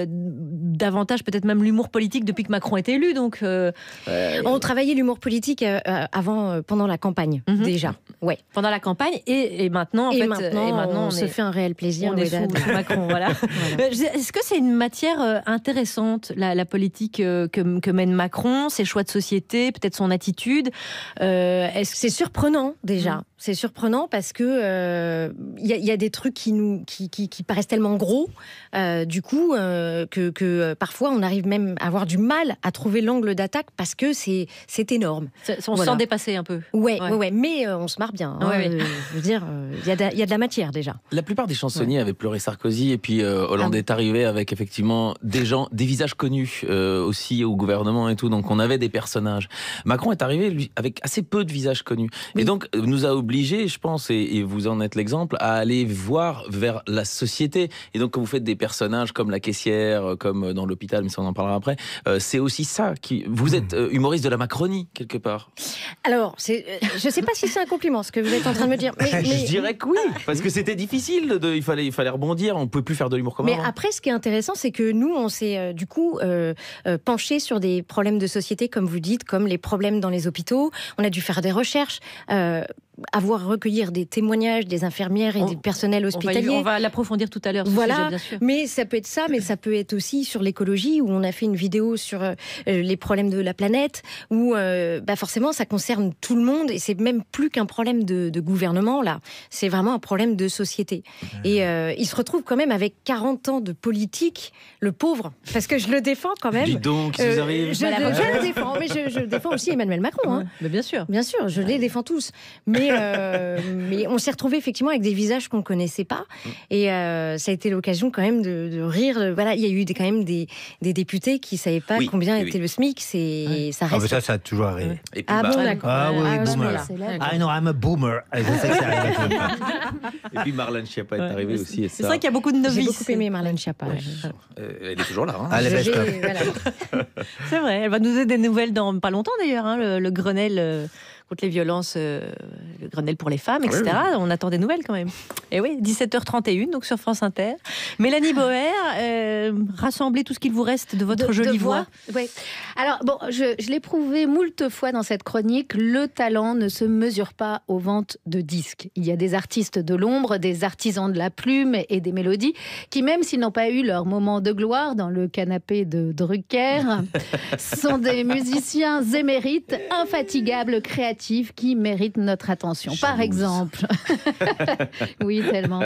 davantage, peut-être même l'humour politique depuis que Macron était élu. Donc, on travaillait l'humour politique pendant la campagne, déjà. Ouais. Pendant la campagne et maintenant, maintenant, on se fait un réel plaisir. On est sous Macron, voilà. Est-ce que c'est une matière intéressante, la politique que mène Macron, ses choix de société, peut-être son attitude? C'est surprenant déjà. C'est surprenant parce que y a des trucs qui paraissent tellement gros, du coup, que parfois on arrive même à avoir du mal à trouver l'angle d'attaque parce que c'est énorme. On se sent dépassé un peu. Ouais. Mais on se marre bien. Je veux dire, il y a de la matière déjà. La plupart des chansonniers avaient pleuré Sarkozy et puis Hollande est arrivé avec effectivement des visages connus aussi au gouvernement et tout. Donc on avait des personnages. Macron est arrivé lui avec assez peu de visages connus et donc nous a obligés, je pense, et vous en êtes l'exemple, à aller voir vers la société. Et donc quand vous faites des personnages comme la caissière, comme dans l'hôpital, mais ça on en parlera après, c'est aussi aussi ça. Vous êtes humoriste de la Macronie, quelque part. Alors, je ne sais pas si c'est un compliment, ce que vous êtes en train de me dire. Mais... Je dirais que oui, parce que c'était difficile. Il fallait rebondir. On ne pouvait plus faire de l'humour comme avant. Mais après, ce qui est intéressant, c'est que nous, on s'est du coup penché sur des problèmes de société, comme vous dites, comme les problèmes dans les hôpitaux. On a dû faire des recherches. Recueillir des témoignages des infirmières et des personnels hospitaliers. On va l'approfondir tout à l'heure. Voilà, sujet, bien sûr. Mais ça peut être ça, mais ça peut être aussi sur l'écologie, où on a fait une vidéo sur les problèmes de la planète, où forcément ça concerne tout le monde, et c'est même plus qu'un problème de gouvernement, là. C'est vraiment un problème de société. Et il se retrouve quand même avec 40 ans de politique, le pauvre, parce que je le défends quand même. Dis donc, qu'est-ce qui vous arrive ? Je le défends, mais je défends aussi Emmanuel Macron. Hein. Mais bien sûr. Bien sûr, je les défends tous. Mais on s'est retrouvés effectivement avec des visages qu'on ne connaissait pas. Et ça a été l'occasion quand même de rire. Voilà, il y a eu quand même des députés qui ne savaient pas combien était le SMIC. Ça reste... mais ça a toujours arrivé. Et puis, bon, d'accord. Ah oui, boomer. I know, I'm a boomer. Je sais que ça arrive. Et puis Marlène Schiappa est arrivée aussi. C'est vrai qu'il y a beaucoup de novices. J'ai beaucoup aimé Marlène Schiappa. Elle est toujours là. Hein. Allez, voilà. C'est vrai, elle va nous donner des nouvelles dans pas longtemps d'ailleurs. Hein, le Grenelle... contre les violences, le Grenelle pour les femmes, etc. Oui. On attend des nouvelles quand même. Et oui, 17h31, donc sur France Inter. Mélanie Boer, rassemblez tout ce qu'il vous reste de votre jolie voix. Oui. Alors, bon, je l'ai prouvé moult fois dans cette chronique, le talent ne se mesure pas aux ventes de disques. Il y a des artistes de l'ombre, des artisans de la plume et des mélodies, qui même s'ils n'ont pas eu leur moment de gloire dans le canapé de Drucker, sont des musiciens émérites, infatigables, créatifs, qui méritent notre attention. Par exemple, oui, tellement.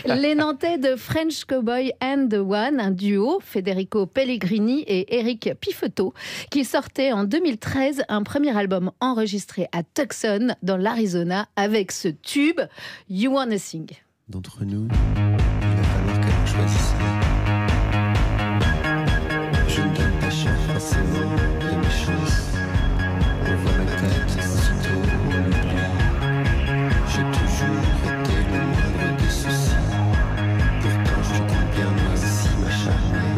Les Nantais de French Cowboy and the One, un duo, Federico Pellegrini et Eric Pifeteau, qui sortait en 2013 un premier album enregistré à Tucson, dans l'Arizona, avec ce tube, You Wanna Sing. D'entre nous, il va falloir que l'on choisisse. Je ne donne pas cher forcément de mes chances. On voit ma tête, sitôt on l'oublie. J'ai toujours été le moindre des soucis. Pourtant je compte bien moi aussi m'acharner.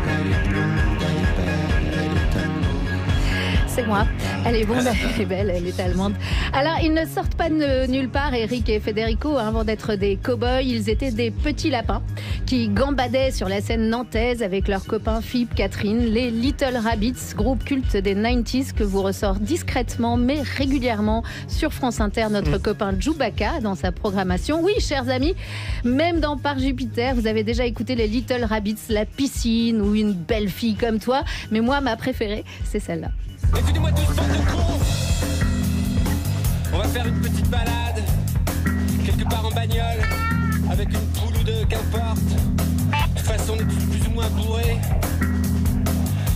Elle est blonde, elle est belle, elle est allemande. C'est moi. Elle est blonde, elle est belle, elle est allemande. Alors, ils ne sortent pas de nulle part, Eric et Federico, avant d'être des cow-boys. Ils étaient des petits lapins qui gambadaient sur la scène nantaise avec leurs copains Philippe, Catherine, les Little Rabbits, groupe culte des 90s que vous ressort discrètement mais régulièrement sur France Inter, notre copain Chewbacca dans sa programmation. Oui, chers amis, même dans Par Jupiter, vous avez déjà écouté les Little Rabbits, La piscine ou Une belle fille comme toi. Mais moi, ma préférée, c'est celle-là. Écoutez-moi tous, bande de cons. On va faire une petite balade quelque part en bagnole avec une poule ou deux, qu'importe. De toute façon, on est tous plus ou moins bourrés.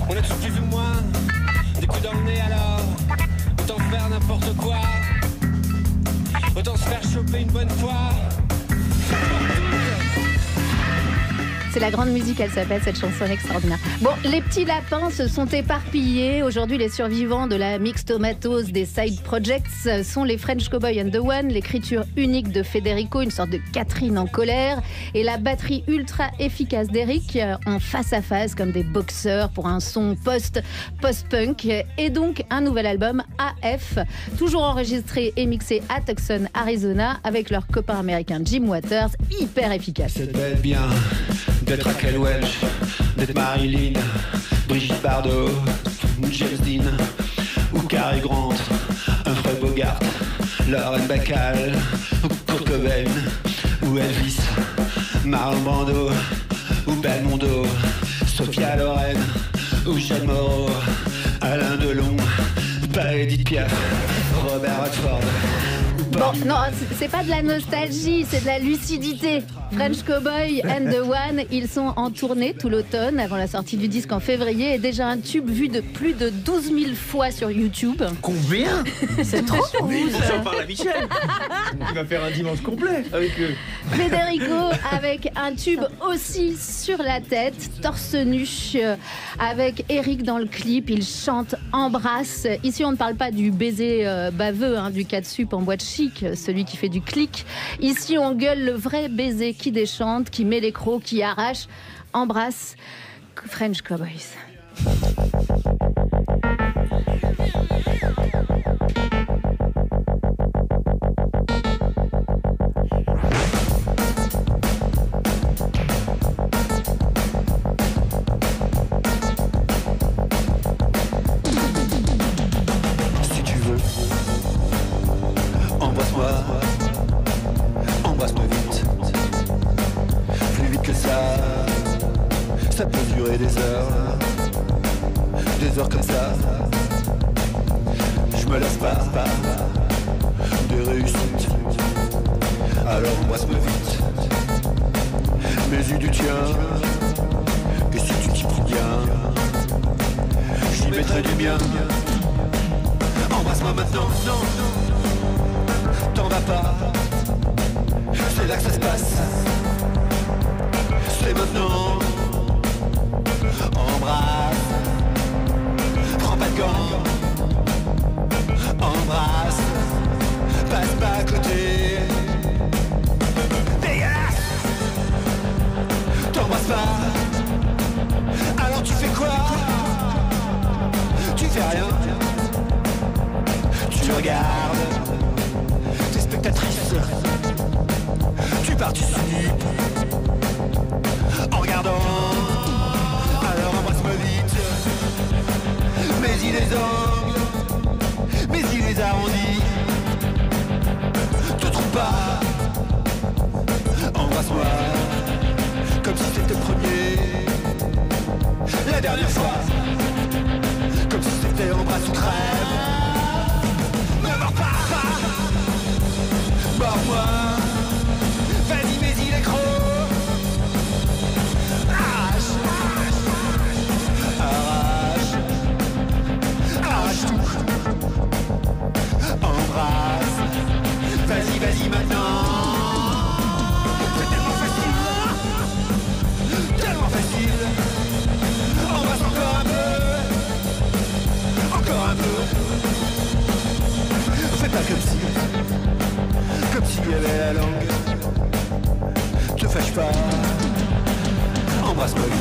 On a tous plus ou moins des coups dans le nez, alors autant faire n'importe quoi. Autant se faire choper une bonne fois. C'est la grande musique, elle s'appelle, cette chanson extraordinaire. Bon, les petits lapins se sont éparpillés. Aujourd'hui, les survivants de la mixtomatose des side projects sont les French Cowboy and the One, l'écriture unique de Federico, une sorte de Catherine en colère, et la batterie ultra efficace d'Eric en face à face comme des boxeurs pour un son post-punk. Et donc, un nouvel album, AF, toujours enregistré et mixé à Tucson, Arizona, avec leur copain américain Jim Waters, hyper efficace. C'est bête bien d'être Raquel Welch, d'être Marilyn, Brigitte Bardot, James Dean, ou Cary Grant, Humphrey Bogart, Lauren Bacall, Kurt Cobain, ou Elvis, Marlon Brando, ou Belmondo, Sophia Loren, ou Jeanne Moreau, Alain Delon, pas Edith Piaf, Robert Redford. Bon, non, c'est pas de la nostalgie, c'est de la lucidité. French Cowboy and the One, ils sont en tournée tout l'automne avant la sortie du disque en février et déjà un tube vu de plus de 12 000 fois sur YouTube. Combien? C'est trop pour vous. Ça parle à Michel. Il va faire un dimanche complet avec eux. Federico avec un tube aussi sur la tête, torse nu, avec Eric dans le clip, il chante, embrasse. Ici on ne parle pas du baiser baveux, hein, du catsup en boîte chic, celui qui fait du clic. Ici on gueule le vrai baiser qui déchante, qui met les crocs, qui arrache, embrasse. French Cowboys. des heures comme ça. Je me lasse pas des réussites. Alors embrasse-moi vite. Mais eu du tien. Et si tu t'y prends bien, j'y mettrai du mien. Embrasse-moi maintenant, non, t'en vas pas. C'est là que ça se passe. C'est maintenant. Embrasse. Prends pas de gants. Embrasse. Passe pas à côté. Dégueulasse. T'embrasses pas. Alors tu fais quoi? Tu fais rien. Tu regardes tes spectatrices. Tu participes en regardant. Alors embrasse-moi vite. Mais il les angles, mais il les arrondit. Te trompe pas. Embrasse-moi comme si c'était le premier. La dernière fois, comme si c'était embrasse ou crève. Ne meurs pas. Mords-moi. Vas-y, mais il est gros. Arrache. Arrache tout. Embrasse. Vas-y maintenant. C'est tellement facile. Tellement facile. Embrasse encore un peu. Encore un peu. Fais pas comme s'il y avait la langue. Te fâche pas. Embrasse-moi vite.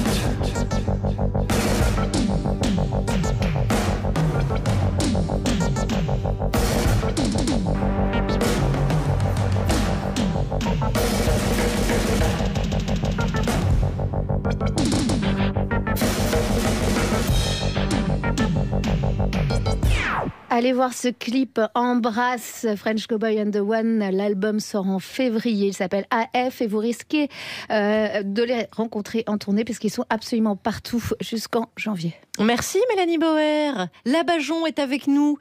Allez voir ce clip Embrasse, French Cowboy and the One. L'album sort en février. Il s'appelle AF et vous risquez de les rencontrer en tournée parce qu'ils sont absolument partout jusqu'en janvier. Merci Mélanie Bauer. Labajon est avec nous.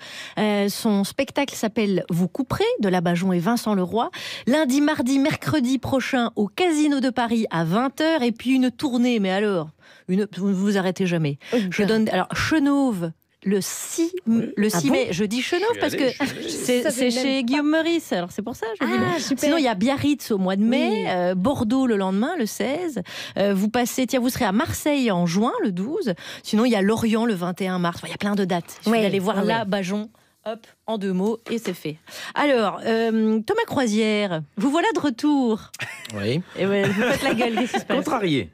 Son spectacle s'appelle Vous couperez de Labajon et Vincent Leroy. Lundi, mardi, mercredi prochain au Casino de Paris à 20h. Et puis une tournée, mais alors, vous ne vous arrêtez jamais. Je donne alors Chenauve. Le 6 mai, je dis Chenauve parce que c'est chez Guillaume Meurice, alors c'est pour ça je dis. Super. Sinon il y a Biarritz au mois de mai, Bordeaux le lendemain, le 16. Vous serez à Marseille en juin, le 12. Sinon il y a Lorient le 21 mars. Il y a plein de dates. Il suffit d'aller voir Labajon. Hop, en 2 mots, et c'est fait. Alors, Thomas Croisière, vous voilà de retour. Oui. Et vous faites la gueule, qu'est-ce qui se passe? Contrarié.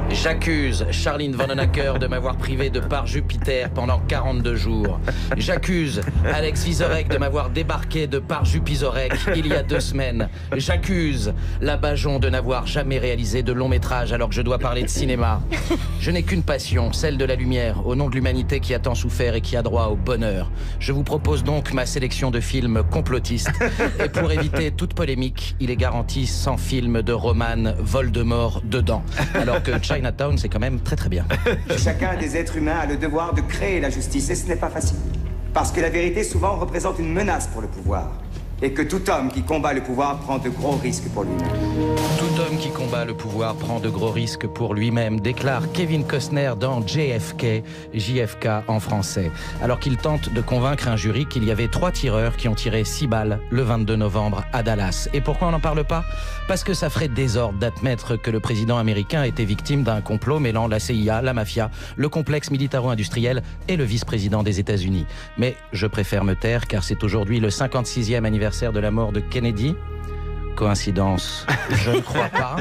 J'accuse Charline Vanhoenacker de m'avoir privé de part Jupiter pendant 42 jours. J'accuse Alex Vizorek de m'avoir débarqué de part Jupizorek il y a 2 semaines. J'accuse Labajon de n'avoir jamais réalisé de long métrage alors que je dois parler de cinéma. Je n'ai qu'une passion, celle de la lumière, au nom de l'humanité qui a tant souffert et qui a droit au bonheur. Je vous propose donc ma sélection de films complotistes. Et pour éviter toute polémique, il est garanti 100 films de Roman Voldemort dedans. Alors que Chinatown, c'est quand même très très bien. Chacun des êtres humains a le devoir de créer la justice, et ce n'est pas facile. Parce que la vérité souvent représente une menace pour le pouvoir. Et que tout homme qui combat le pouvoir prend de gros risques pour lui-même. Tout homme qui combat le pouvoir prend de gros risques pour lui-même, déclare Kevin Costner dans JFK en français, alors qu'il tente de convaincre un jury qu'il y avait 3 tireurs qui ont tiré 6 balles le 22 novembre à Dallas. Et pourquoi on n'en parle pas? Parce que ça ferait désordre d'admettre que le président américain a été victime d'un complot mêlant la CIA, la mafia, le complexe militaro-industriel et le vice-président des États-Unis. Mais je préfère me taire car c'est aujourd'hui le 56e anniversaire de la mort de Kennedy. Coïncidence? Je ne crois pas.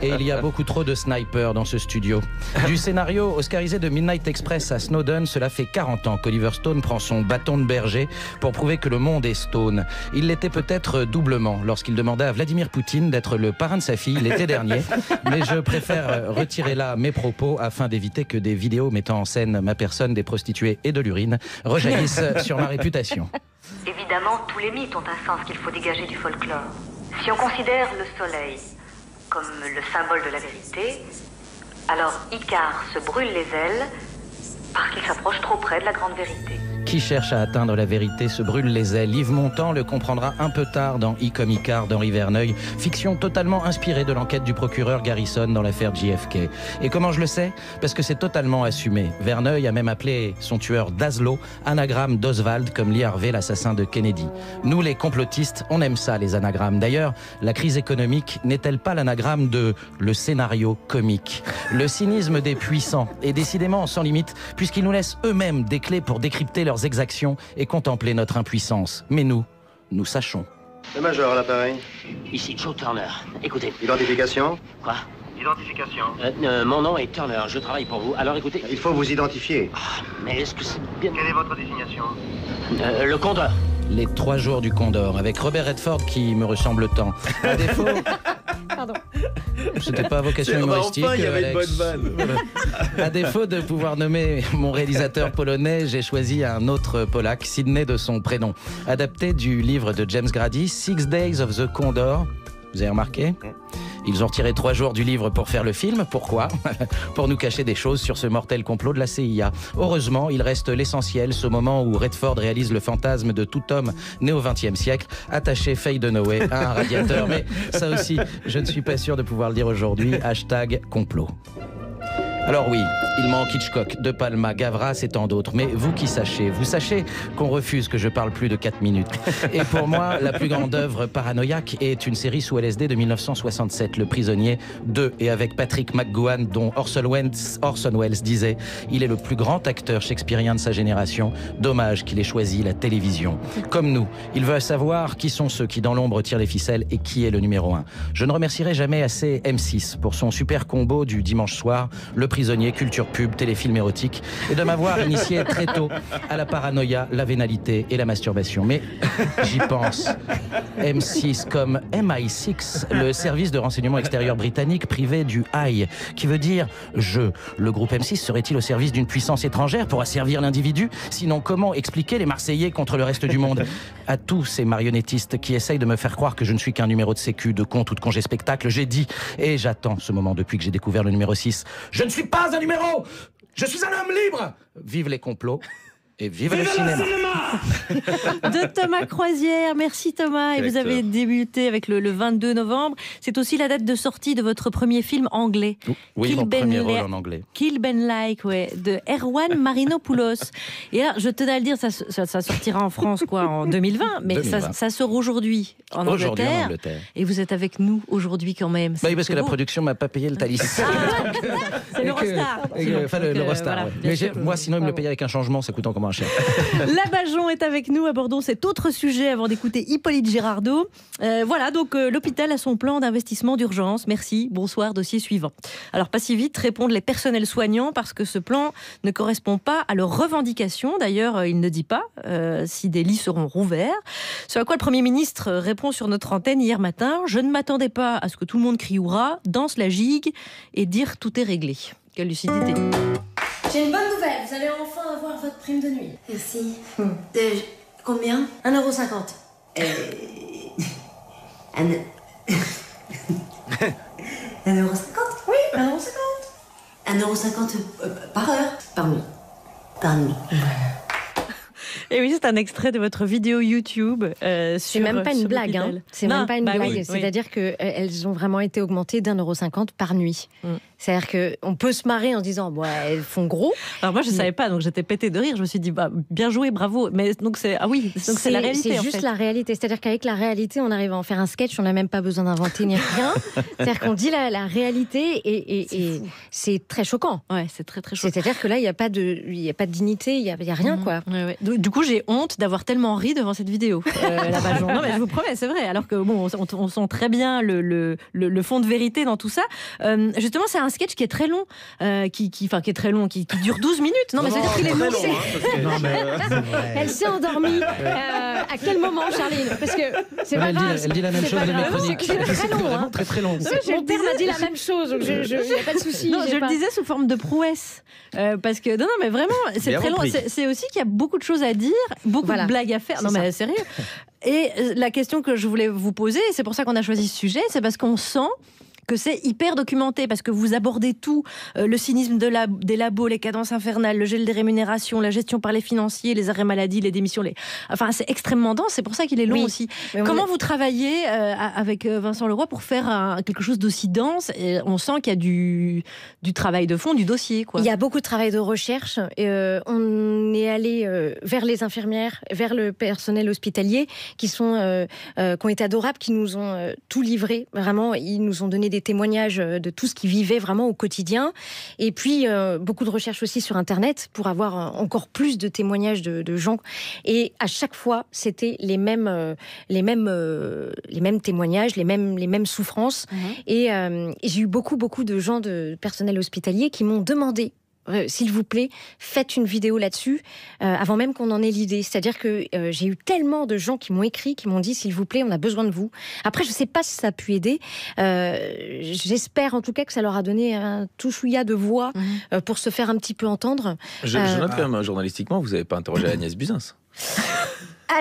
Et il y a beaucoup trop de snipers dans ce studio. Du scénario oscarisé de Midnight Express à Snowden, cela fait 40 ans qu'Oliver Stone prend son bâton de berger pour prouver que le monde est Stone. Il l'était peut-être doublement lorsqu'il demanda à Vladimir Poutine d'être le parrain de sa fille l'été dernier. Mais je préfère retirer là mes propos afin d'éviter que des vidéos mettant en scène ma personne, des prostituées et de l'urine rejaillissent sur ma réputation. Évidemment, tous les mythes ont un sens qu'il faut dégager du folklore. Si on considère le soleil comme le symbole de la vérité, alors Icare se brûle les ailes parce qu'il s'approche trop près de la grande vérité. Qui cherche à atteindre la vérité se brûle les ailes. Yves Montand le comprendra un peu tard dans I comme Icare d'Henri Verneuil, fiction totalement inspirée de l'enquête du procureur Garrison dans l'affaire JFK. Et comment je le sais? Parce que c'est totalement assumé. Verneuil a même appelé son tueur Daslo, anagramme d'Oswald, comme Lee Harvey, l'assassin de Kennedy. Nous, les complotistes, on aime ça, les anagrammes. D'ailleurs, la crise économique n'est-elle pas l'anagramme de le scénario comique? Le cynisme des puissants est décidément sans limite, puisqu'ils nous laissent eux-mêmes des clés pour décrypter leurs exactions et contempler notre impuissance. Mais nous sachons. Le major à l'appareil. Ici, Joe Turner. Écoutez. Identification. Quoi? Identification. Mon nom est Turner, je travaille pour vous. Alors écoutez... Il faut vous identifier. Mais est-ce que c'est bien... Quelle est votre désignation? Le Condor. Les 3 jours du Condor, avec Robert Redford qui me ressemble tant. À défaut... Pardon. C'était pas à vocation humoristique. Enfin, il y avait une Alex. bonne vanne. À défaut de pouvoir nommer mon réalisateur polonais, j'ai choisi un autre Polac, Sidney de son prénom, adapté du livre de James Grady, 6 Days of the Condor. Vous avez remarqué? Ils ont retiré 3 jours du livre pour faire le film. Pourquoi? Pour nous cacher des choses sur ce mortel complot de la CIA. Heureusement, il reste l'essentiel, ce moment où Redford réalise le fantasme de tout homme né au XXe siècle, attaché Faye Dunaway à un radiateur. Mais ça aussi, je ne suis pas sûr de pouvoir le dire aujourd'hui. #complot. Alors oui, il manque Hitchcock, De Palma, Gavras et tant d'autres. Mais vous sachez qu'on refuse que je parle plus de 4 minutes. Et pour moi, la plus grande œuvre paranoïaque est une série sous LSD de 1967, Le Prisonnier 2, et avec Patrick McGowan, dont Orson Welles disait « Il est le plus grand acteur shakespearien de sa génération. Dommage qu'il ait choisi la télévision. » Comme nous, il veut savoir qui sont ceux qui dans l'ombre tirent les ficelles et qui est le numéro 1. Je ne remercierai jamais assez M6 pour son super combo du dimanche soir, Le Prisonnier, culture pub, téléfilm érotique, et de m'avoir initié très tôt à la paranoïa, la vénalité et la masturbation. Mais j'y pense. M6 comme MI6, le service de renseignement extérieur britannique privé du AI, qui veut dire je. Le groupe M6 serait-il au service d'une puissance étrangère pour asservir l'individu? Sinon, comment expliquer les Marseillais contre le reste du monde? À tous ces marionnettistes qui essayent de me faire croire que je ne suis qu'un numéro de sécu, de compte ou de congé spectacle, j'ai dit, et j'attends ce moment depuis que j'ai découvert le numéro 6, je ne suis pas un numéro! Je suis un homme libre! Vive les complots et vive le cinéma! De Thomas Croisière, merci Thomas. Et vous avez débuté avec le 22 novembre. C'est aussi la date de sortie de votre premier film anglais. Oui, mon premier rôle en anglais. Kill Ben Like, ouais, de Erwan Marinopoulos. Et là, je tenais à le dire, ça sortira en France en 2020, mais 2020. Ça sort aujourd'hui en Angleterre. Et vous êtes avec nous aujourd'hui quand même. Oui, parce que la production m'a pas payé le Thalys. C'est l'Eurostar. Enfin, l'Eurostar. Voilà, Mais moi, sinon, il me le payait avec un changement, ça coûte encore moins cher. Labajon est avec nous. Abordons cet autre sujet avant d'écouter Hippolyte Girardot. Voilà, donc l'hôpital a son plan d'investissement d'urgence. Merci, bonsoir, dossier suivant. Alors, pas si vite, répondent les personnels soignants parce que ce plan ne correspond pas à leurs revendications. D'ailleurs, il ne dit pas si des lits seront rouverts. Ce à quoi le Premier ministre répond sur notre antenne hier matin. Je ne m'attendais pas à ce que tout le monde crie hurrah, danse la gigue et dire tout est réglé. Quelle lucidité. J'ai une bonne nouvelle, vous allez enfin avoir votre prime de nuit. Merci. Combien 1,50 €. 1,50 €? Oui, 1,50 €. 1,50 € par heure. Par nuit. Par nuit. Et oui, c'est un extrait de votre vidéo YouTube. C'est même pas une blague. Hein. C'est même pas une blague. Oui, c'est-à-dire qu'elles ont vraiment été augmentées d'1,50 € par nuit. C'est-à-dire qu'on peut se marrer en se disant elles font gros. Alors moi je savais pas, donc j'étais pétée de rire. Je me suis dit bien joué, bravo. Mais donc c'est c'est la réalité. C'est juste la réalité. C'est-à-dire qu'avec la réalité, on arrive à en faire un sketch. On n'a même pas besoin d'inventer ni rien. C'est-à-dire qu'on dit la réalité et c'est très choquant. Ouais, c'est très très choquant. C'est-à-dire que là il y a pas de dignité, il y a rien quoi. Ouais. Du coup j'ai honte d'avoir tellement ri devant cette vidéo. Labajon. Non mais je vous promets, c'est vrai. Alors que bon, on sent très bien le fond de vérité dans tout ça. Justement, c'est un sketch qui est très long, qui est très long, qui dure 12 minutes. Non, mais c'est-à-dire qu'il est long. Elle s'est endormie. À quel moment, Charline? Parce que c'est pas grave. Elle dit la même chose de mes chroniques. C'est très long. Vraiment très très long. Mon père m'a dit la même chose, donc il n'y a pas de souci. Non, je le disais sous forme de prouesse. Parce que, non, mais vraiment, c'est très long. C'est aussi qu'il y a beaucoup de choses à dire, beaucoup de blagues à faire. Non, mais sérieux. Et la question que je voulais vous poser, c'est pour ça qu'on a choisi ce sujet, c'est parce qu'on sent que c'est hyper documenté parce que vous abordez tout, le cynisme des labos, les cadences infernales, le gel des rémunérations, la gestion par les financiers, les arrêts maladie, les démissions. Enfin, c'est extrêmement dense, c'est pour ça qu'il est long aussi. Comment vous travaillez avec Vincent Leroy pour faire quelque chose d'aussi dense? Et on sent qu'il y a du travail de fond, du dossier, quoi. Il y a beaucoup de travail de recherche. On est allé vers les infirmières, vers le personnel hospitalier qui ont été adorables, qui nous ont tout livré. Vraiment, ils nous ont donné des témoignages de tout ce qu'ils vivaient vraiment au quotidien. Et puis, beaucoup de recherche aussi sur Internet pour avoir encore plus de témoignages de gens. Et à chaque fois, c'était les mêmes témoignages, les mêmes souffrances. Et j'ai eu beaucoup de gens de personnel hospitalier qui m'ont demandé, s'il vous plaît, faites une vidéo là-dessus, avant même qu'on en ait l'idée. C'est-à-dire que j'ai eu tellement de gens qui m'ont écrit, qui m'ont dit, s'il vous plaît, on a besoin de vous. Après, je ne sais pas si ça a pu aider. J'espère en tout cas que ça leur a donné un tout chouïa de voix pour se faire un petit peu entendre. Je note quand même, journalistiquement, vous n'avez pas interrogé Agnès Buzyn.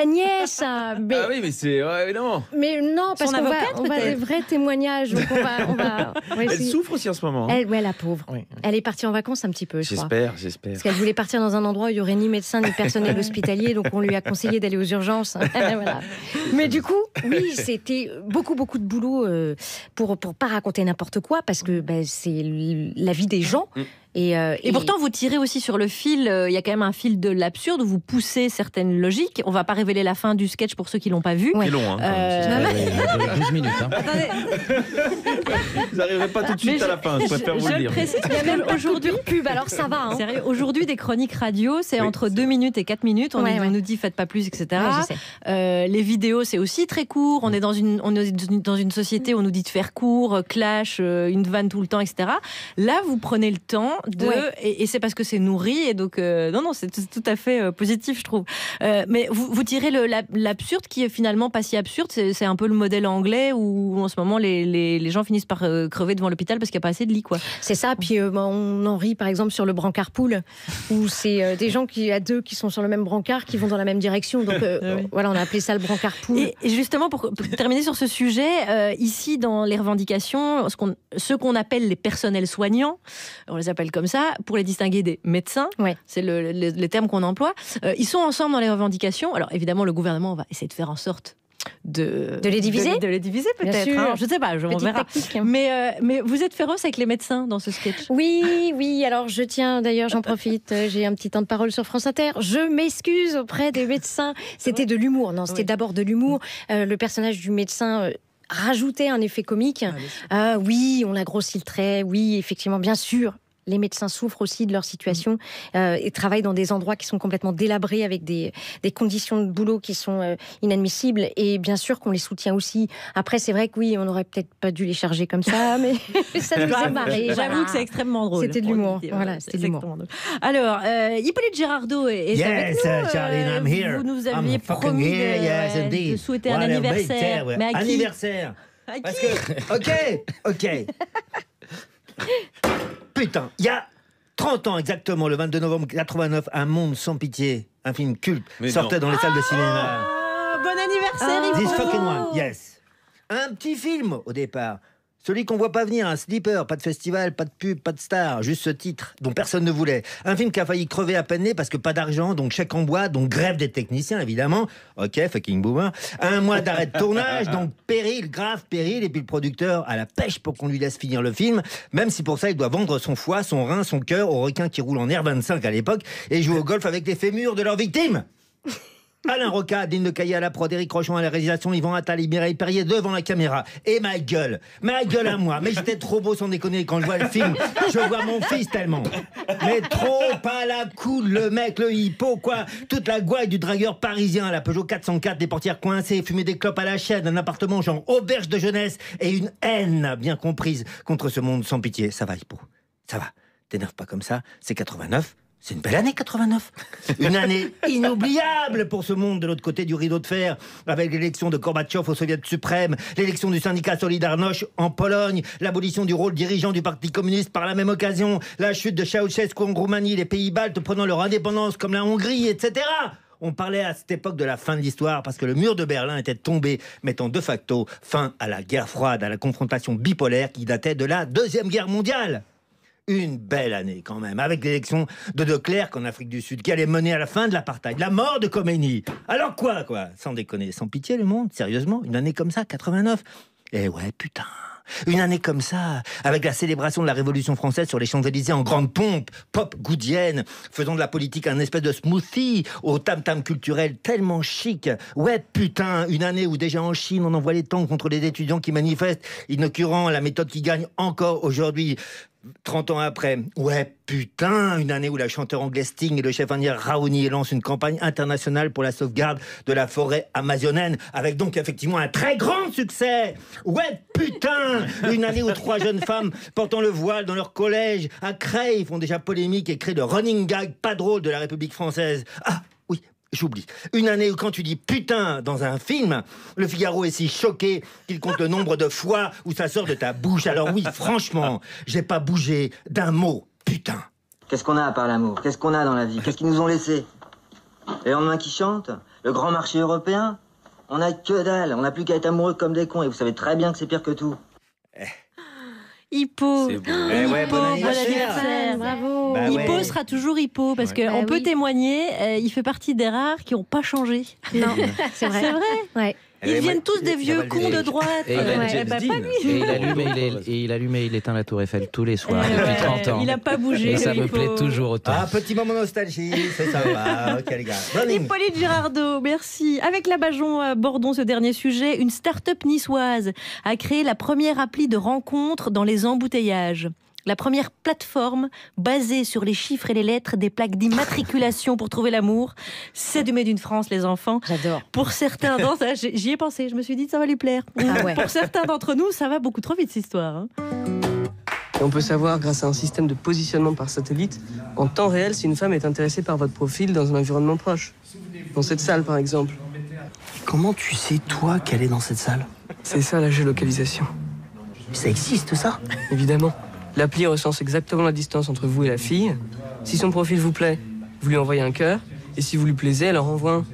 Agnès, mais... Ah oui, mais c'est... Ouais, évidemment. Mais non, parce qu'on va des vrais témoignages. Donc on va elle souffre aussi en ce moment. Hein. La pauvre. Oui. Elle est partie en vacances un petit peu, je crois. J'espère. Parce qu'elle voulait partir dans un endroit où il n'y aurait ni médecin ni personnel hospitalier, donc on lui a conseillé d'aller aux urgences. Voilà. Mais du coup, oui, c'était beaucoup de boulot pour pas raconter n'importe quoi, parce que c'est la vie des gens. Et pourtant, vous tirez aussi sur le fil, il y a quand même un fil de l'absurde où vous poussez certaines logiques. On va pas révéler la fin du sketch pour ceux qui l'ont pas vu. C'est long, hein. 12 minutes. Hein. Vous n'arriverez pas tout de suite à la fin, je préfère vous le dire. Je précise, il y a même aujourd'hui pub, alors ça va. Hein. Sérieux, aujourd'hui, des chroniques radio, c'est entre 2 minutes et 4 minutes. On nous dit faites pas plus, etc. Les vidéos, c'est aussi très court. On est dans une société où on nous dit de faire court, clash, une vanne tout le temps, etc. Là, vous prenez le temps et c'est parce que c'est nourri, et donc non, c'est tout à fait positif, je trouve. Mais vous tirez l'absurde qui est finalement pas si absurde. C'est un peu le modèle anglais où en ce moment les gens finissent par crever devant l'hôpital parce qu'il n'y a pas assez de lits, quoi. C'est ça. Puis on en rit par exemple sur le brancard pool, où c'est des gens à deux qui sont sur le même brancard qui vont dans la même direction. Donc voilà, on a appelé ça le brancard pool. Et justement, pour terminer sur ce sujet, ici dans les revendications, ce qu'on appelle les personnels soignants, on les appelle comme ça, pour les distinguer des médecins, c'est le terme qu'on emploie, ils sont ensemble dans les revendications. Alors évidemment, le gouvernement va essayer de faire en sorte de les diviser, de les diviser peut-être. Hein, je ne sais pas, on verra. Mais vous êtes féroce avec les médecins dans ce sketch. Oui. Alors je tiens, d'ailleurs, j'en profite. J'ai un petit temps de parole sur France Inter. Je m'excuse auprès des médecins. C'était de l'humour. Non, c'était d'abord de l'humour. Le personnage du médecin rajoutait un effet comique. Oui, on a grossi le trait. Oui, effectivement, bien sûr. Les médecins souffrent aussi de leur situation et travaillent dans des endroits qui sont complètement délabrés avec des conditions de boulot qui sont inadmissibles, et bien sûr qu'on les soutient aussi. Après, c'est vrai que oui, on n'aurait peut-être pas dû les charger comme ça, mais ça nous a marré. J'avoue que c'est extrêmement drôle. C'était de l'humour. Voilà, c'était de l'humour. Alors, Hippolyte Girardot est avec nous. Charlie, I'm here. Vous nous aviez promis de souhaiter un anniversaire. Mais à qui? Anniversaire. Parce que, ok. Putain, il y a 30 ans exactement, le 22 novembre 89, Un monde sans pitié, un film culte, sortait dans les salles de cinéma. Bon anniversaire, This fucking one, yes. Un petit film au départ. Celui qu'on voit pas venir, un sleeper, pas de festival, pas de pub, pas de star, juste ce titre dont personne ne voulait. Un film qui a failli crever à peine né parce que pas d'argent, donc chèque en bois, donc grève des techniciens évidemment. Ok, fucking boomer. Un mois d'arrêt de tournage, donc péril, grave péril, et puis le producteur à la pêche pour qu'on lui laisse finir le film, même si pour ça il doit vendre son foie, son rein, son cœur aux requins qui roulent en R25 à l'époque et jouer au golf avec les fémurs de leurs victimes. Alain Roca, Dean de Caillet à la prod, Éric Rochon à la réalisation, Yvan Attal et Mireille Perrier devant la caméra. Et ma gueule à moi. Mais j'étais trop beau sans déconner. Quand je vois le film, je vois mon fils tellement. Mais trop à la cool, le mec, le hippo, quoi. Toute la gouaille du dragueur parisien à la Peugeot 404, des portières coincées, fumer des clopes à la chaîne, un appartement genre auberge de jeunesse et une haine bien comprise contre ce monde sans pitié. Ça va, hippo. Ça va. T'énerve pas comme ça. C'est 89. C'est une belle année, 89. Une année inoubliable pour ce monde de l'autre côté du rideau de fer, avec l'élection de Gorbatchev au Soviet suprême, l'élection du syndicat Solidarność en Pologne, l'abolition du rôle dirigeant du Parti communiste par la même occasion, la chute de Ceausescu en Roumanie, les pays baltes prenant leur indépendance comme la Hongrie, etc. On parlait à cette époque de la fin de l'histoire parce que le mur de Berlin était tombé, mettant de facto fin à la guerre froide, à la confrontation bipolaire qui datait de la Deuxième Guerre mondiale. Une belle année quand même, avec l'élection de De Klerk en Afrique du Sud, qui allait mener à la fin de l'apartheid, la mort de Khomeini. Alors quoi, sans déconner, sans pitié le monde, sérieusement, une année comme ça, 89. Eh ouais, putain. Une année comme ça, avec la célébration de la Révolution française sur les Champs-Élysées en grande pompe, pop goudienne, faisant de la politique un espèce de smoothie au tam-tam culturel tellement chic. Ouais, putain, une année où déjà en Chine, on envoie les tanks contre les étudiants qui manifestent, inaugurant la méthode qui gagne encore aujourd'hui. 30 ans après, ouais, putain, une année où la chanteuse anglaise Sting et le chef indien Raoni lancent une campagne internationale pour la sauvegarde de la forêt amazonienne, avec donc effectivement un très grand succès. Ouais, putain, une année où 3 jeunes femmes portant le voile dans leur collège à Creil font déjà polémique et créent le running gag pas drôle de la République française. Ah, oui. J'oublie. Une année où quand tu dis putain dans un film, le Figaro est si choqué qu'il compte le nombre de fois où ça sort de ta bouche. Alors oui, franchement, j'ai pas bougé d'un mot. Putain. Qu'est-ce qu'on a à part l'amour? Qu'est-ce qu'on a dans la vie? Qu'est-ce qu'ils nous ont laissé? Les lendemains qui chantent? Le grand marché européen? On a que dalle. On n'a plus qu'à être amoureux comme des cons. Et vous savez très bien que c'est pire que tout. Hippo. C'est beau. Hippo, bon anniversaire. Bravo. Bah Hippo ouais. sera toujours Hippo parce Ouais. qu'on Bah peut oui. témoigner, il fait partie des rares qui n'ont pas changé. Non, c'est vrai. C'est vrai. Ouais. Ils viennent tous des vieux cons de droite. Et il a Ouais, James bah, Dean. pas lui. Et il allume et il éteint la Tour Eiffel tous les soirs Ouais, depuis ouais. 30 ans. Il a pas bougé, Et ça le me Hippo. plaît toujours autant. Ah, petit moment nostalgie, c'est ça va. Ok les gars. Running. Hippolyte Girardot, merci. Avec la Bajon, abordons ce dernier sujet. Une start-up niçoise a créé la première appli de rencontre dans les embouteillages. La première plateforme basée sur les chiffres et les lettres des plaques d'immatriculation pour trouver l'amour. C'est du Made in France, les enfants. J'adore. Pour certains d'entre j'y ai pensé, je me suis dit ça va lui plaire. Ah ouais. Pour certains d'entre nous, ça va beaucoup trop vite cette histoire. Hein. Et on peut savoir, grâce à un système de positionnement par satellite, en temps réel, si une femme est intéressée par votre profil dans un environnement proche. Dans cette salle, par exemple. Comment tu sais, toi, qu'elle est dans cette salle? C'est ça, la géolocalisation. Ça existe, ça? Évidemment. L'appli recense exactement la distance entre vous et la fille. Si son profil vous plaît, vous lui envoyez un cœur. Et si vous lui plaisez, elle en renvoie un.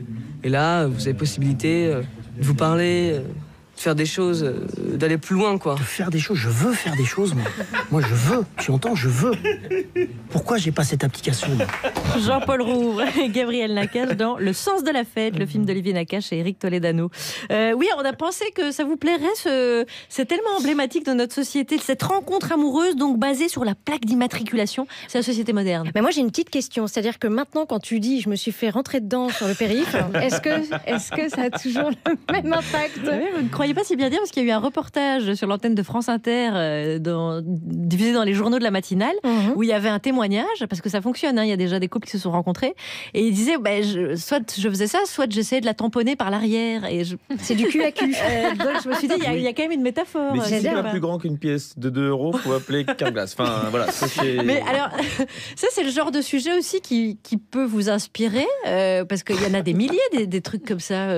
Et là, vous avez possibilité de vous parler, de faire des choses, d'aller plus loin, quoi. De faire des choses? Je veux faire des choses, moi. Moi, je veux. Tu entends? Je veux. Pourquoi j'ai pas cette application, moi? Jean-Paul Roux et Gabriel Nakache dans Le sens de la fête, le film d'Olivier Nakache et Éric Toledano. Oui, on a pensé que ça vous plairait. C'est tellement emblématique de notre société, cette rencontre amoureuse, donc basée sur la plaque d'immatriculation. C'est la société moderne. Mais moi, j'ai une petite question. C'est-à-dire que maintenant, quand tu dis « je me suis fait rentrer dedans sur le périph'», est-ce que ça a toujours le même impact? Vous ne croyez pas si bien dire, parce qu'il y a eu un reportage sur l'antenne de France Inter, diffusé dans les journaux de la matinale, où il y avait un témoignage, parce que ça fonctionne, hein, il y a déjà des couples qui se sont rencontrés, et il disait, soit je faisais ça, soit j'essayais de la tamponner par l'arrière. C'est du cul à cul. Donc je me suis dit, il y a quand même une métaphore. Mais si c'est pas plus grand qu'une pièce de 2 €, faut appeler Carglass. Enfin, voilà. Mais alors, ça c'est le genre de sujet aussi qui peut vous inspirer, parce qu'il y en a des milliers, des trucs comme ça,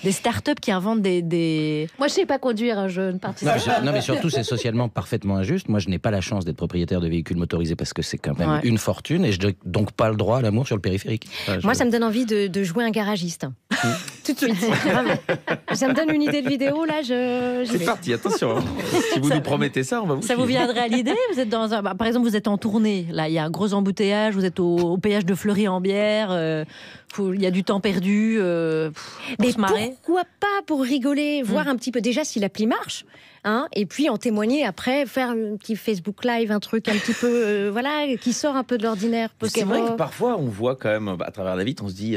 des startups qui inventent des... Moi, je sais pas conduire, je ne participe pas. Non, mais surtout, c'est socialement parfaitement injuste. Moi, je n'ai pas la chance d'être propriétaire de véhicules motorisés parce que c'est quand même une fortune et je n'ai donc pas le droit à l'amour sur le périphérique. Moi, ça me donne envie de jouer un garagiste. Tout de suite. Vraiment. Ça me donne une idée de vidéo, là. C'est parti, attention. Si vous nous promettez ça, on va vous Ça vous suivre. viendrait à l'idée? Vous êtes dans par exemple, vous êtes en tournée. Là, il y a un gros embouteillage. Vous êtes au péage de Fleury-en-Bière. Il y a du temps perdu. Mais se marrer. pourquoi pas pour rigoler, voir un petit peu déjà si l'appli marche, hein, et puis en témoigner après, faire un petit Facebook Live, un truc un petit peu, voilà, qui sort un peu de l'ordinaire. C'est vrai que parfois, on voit quand même, à travers la vitre, on se dit...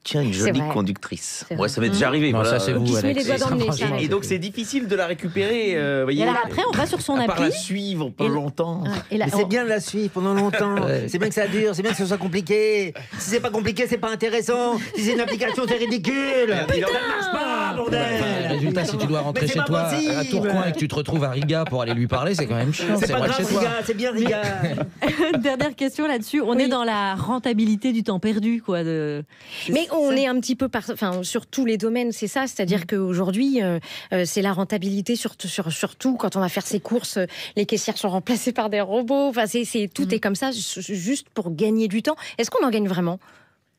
Tiens, une jolie vrai. conductrice. C'est Ouais, vrai. ça m'est déjà arrivé. Non, voilà. ça, c'est vous, Qui se met les doigts dans le nez, ça. Et donc, c'est difficile de la récupérer. Voyez, Et alors après, on va sur son à part appli. la suivre pendant longtemps. Et là, Mais c'est bien de la suivre pendant longtemps. Ouais. C'est bien que ça dure, c'est bien que ce soit compliqué. Si c'est pas compliqué, c'est pas intéressant. Si c'est une application, c'est ridicule. Il en Ça marche pas, bordel. Le résultat, si tu dois rentrer Mais c'est chez pas toi possible. à Tourcoing et que tu te retrouves à Riga pour aller lui parler, c'est quand même chiant. C'est pas vrai grave, chez toi. Riga, c'est bien, Riga. Dernière question là-dessus. On est dans la rentabilité du temps perdu, quoi. Mais on est un petit peu sur tous les domaines, c'est ça. C'est-à-dire qu'aujourd'hui, c'est la rentabilité surtout quand on va faire ses courses, les caissières sont remplacées par des robots. Enfin, tout est comme ça, juste pour gagner du temps. Est-ce qu'on en gagne vraiment?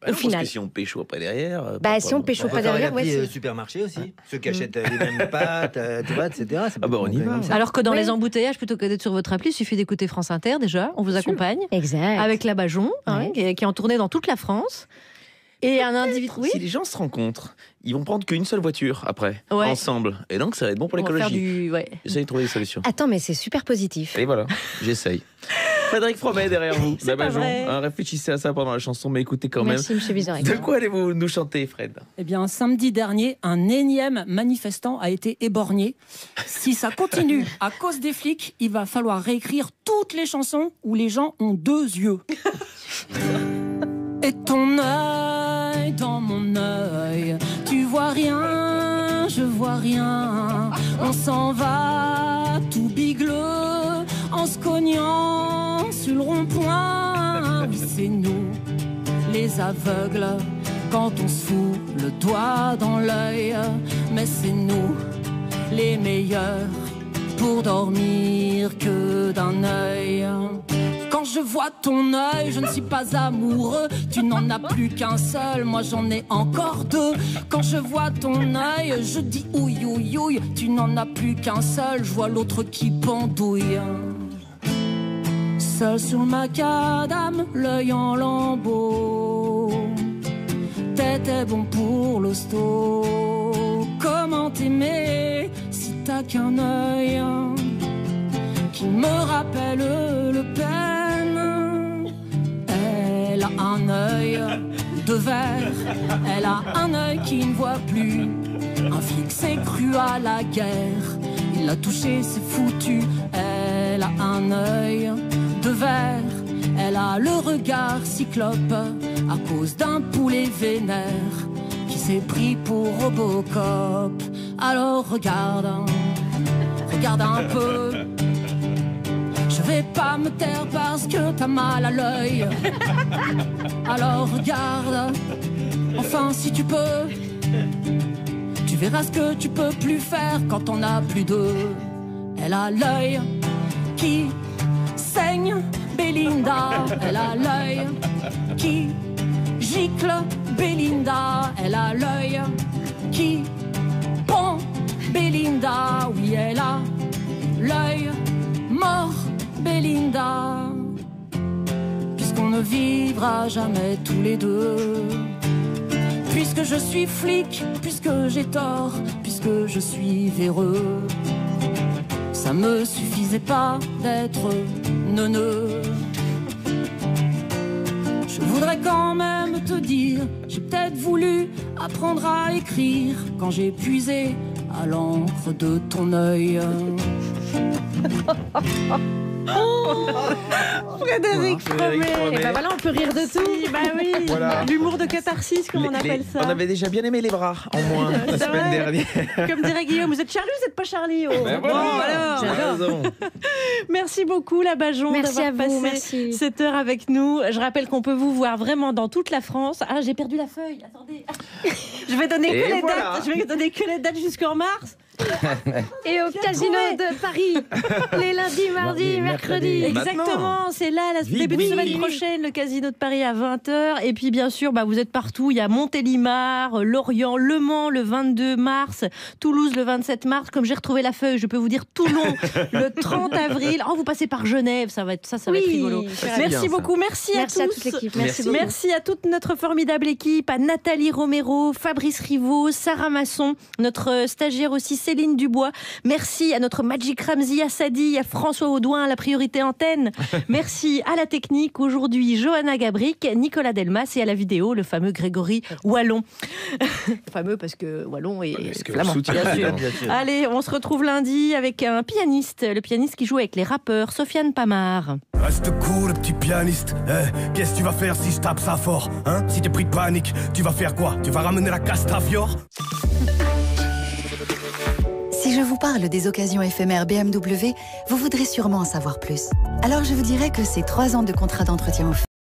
Au final. Parce que si on pécho après derrière. Si on pécho pas derrière, supermarché aussi. Ceux qui achètent les mêmes pâtes, tu vois, etc. On y va. Alors que dans les embouteillages, plutôt que d'être sur votre appli, il suffit d'écouter France Inter déjà. On vous accompagne. Exact. Avec la Bajon, qui est en tournée dans toute la France. Et un individu. Oui. Si les gens se rencontrent, ils vont prendre qu'une seule voiture après, ensemble. Et donc ça va être bon pour l'écologie. J'essaie de trouver des solutions. Attends, mais c'est super positif. Et voilà, j'essaye. Frédéric Fromet derrière vous. C'est pas vrai. Réfléchissez à ça pendant la chanson, mais écoutez quand Merci, même. monsieur Vizorek. De quoi allez-vous nous chanter, Fred? Eh bien, samedi dernier, un énième manifestant a été éborgné. Si ça continue à cause des flics, il va falloir réécrire toutes les chansons où les gens ont 2 yeux. Et ton œil dans mon œil, tu vois rien, je vois rien. On s'en va tout bigleux en se cognant sur le rond-point. Oui, c'est nous, les aveugles, quand on se fout le doigt dans l'œil. Mais c'est nous, les meilleurs, pour dormir que d'un œil. Quand je vois ton œil, je ne suis pas amoureux. Tu n'en as plus qu'un seul, moi j'en ai encore 2. Quand je vois ton œil, je dis ouïe, ouïe, ouïe. Tu n'en as plus qu'un seul, je vois l'autre qui pendouille. Seul sur le macadam, l'œil en lambeaux. T'étais bon pour l'hosto. Comment t'aimer si t'as qu'un œil qui me rappelle le peine? Elle a un œil de verre, elle a un œil qui ne voit plus. Un flic s'est cru à la guerre, il l'a touché, c'est foutu. Elle a un œil de verre, elle a le regard cyclope à cause d'un poulet vénère qui s'est pris pour Robocop. Alors regarde un peu. Je vais pas me taire parce que t'as mal à l'œil. Alors regarde, enfin si tu peux. Tu verras ce que tu peux plus faire quand on a plus d'eux. Elle a l'œil qui saigne, Belinda. Elle a l'œil qui gicle, Belinda. Elle a l'œil qui pend, Belinda. Oui, elle a l'œil mort, Belinda, puisqu'on ne vivra jamais tous les deux. Puisque je suis flic, puisque j'ai tort, puisque je suis véreux, ça me suffisait pas d'être neuneux. Je voudrais quand même te dire, j'ai peut-être voulu apprendre à écrire quand j'ai puisé à l'encre de ton œil. Frédéric Fromet. Et ben voilà, on peut rire de tout. Bah oui, Voilà. l'humour de catharsis, comme on appelle ça. On avait déjà bien aimé les bras, en moins, la C'est semaine vrai. dernière. Comme dirait Guillaume, vous êtes Charlie ou vous n'êtes pas Charlie? Ben voilà, alors. j'ai raison. Merci beaucoup, la Bajon, Merci à d'avoir vous, passé merci. cette heure avec nous. Je rappelle qu'on peut vous voir vraiment dans toute la France. Ah, j'ai perdu la feuille. Attendez. Je vais donner Et que les voilà. dates. Je vais donner que les dates jusqu'en mars. Et au casino de Paris, les lundis, mardis, mercredis. Exactement, c'est là, Vite, début de oui. semaine prochaine, le Casino de Paris à 20h. Et puis bien sûr, vous êtes partout. Il y a Montélimar, Lorient, Le Mans le 22 mars, Toulouse le 27 mars. Comme j'ai retrouvé la feuille, je peux vous dire Toulon le 30 avril. Oh, vous passez par Genève, ça va être rigolo. Merci beaucoup, merci à tous. À toute l'équipe. Merci beaucoup. Merci à toute notre formidable équipe, à Nathalie Romero, Fabrice Rivaud, Sarah Masson, notre stagiaire aussi Céline Dubois. Merci à notre Magic Ramzi Assadi, à François Audouin, à la priorité antenne. Merci à la technique, aujourd'hui Johanna Gabric, Nicolas Delmas et à la vidéo, le fameux Grégory Wallon. Fameux parce que Wallon est flamand, bien sûr. Allez, on se retrouve lundi avec un pianiste, le pianiste qui joue avec les rappeurs, Sofiane Pamar. Reste cool, le petit pianiste. Qu'est-ce que tu vas faire si je tape ça fort, hein? Si t'es pris de panique, tu vas faire quoi? Tu vas ramener la Castafiore? Si je vous parle des occasions éphémères BMW, vous voudrez sûrement en savoir plus. Alors je vous dirais que ces 3 ans de contrat d'entretien offerts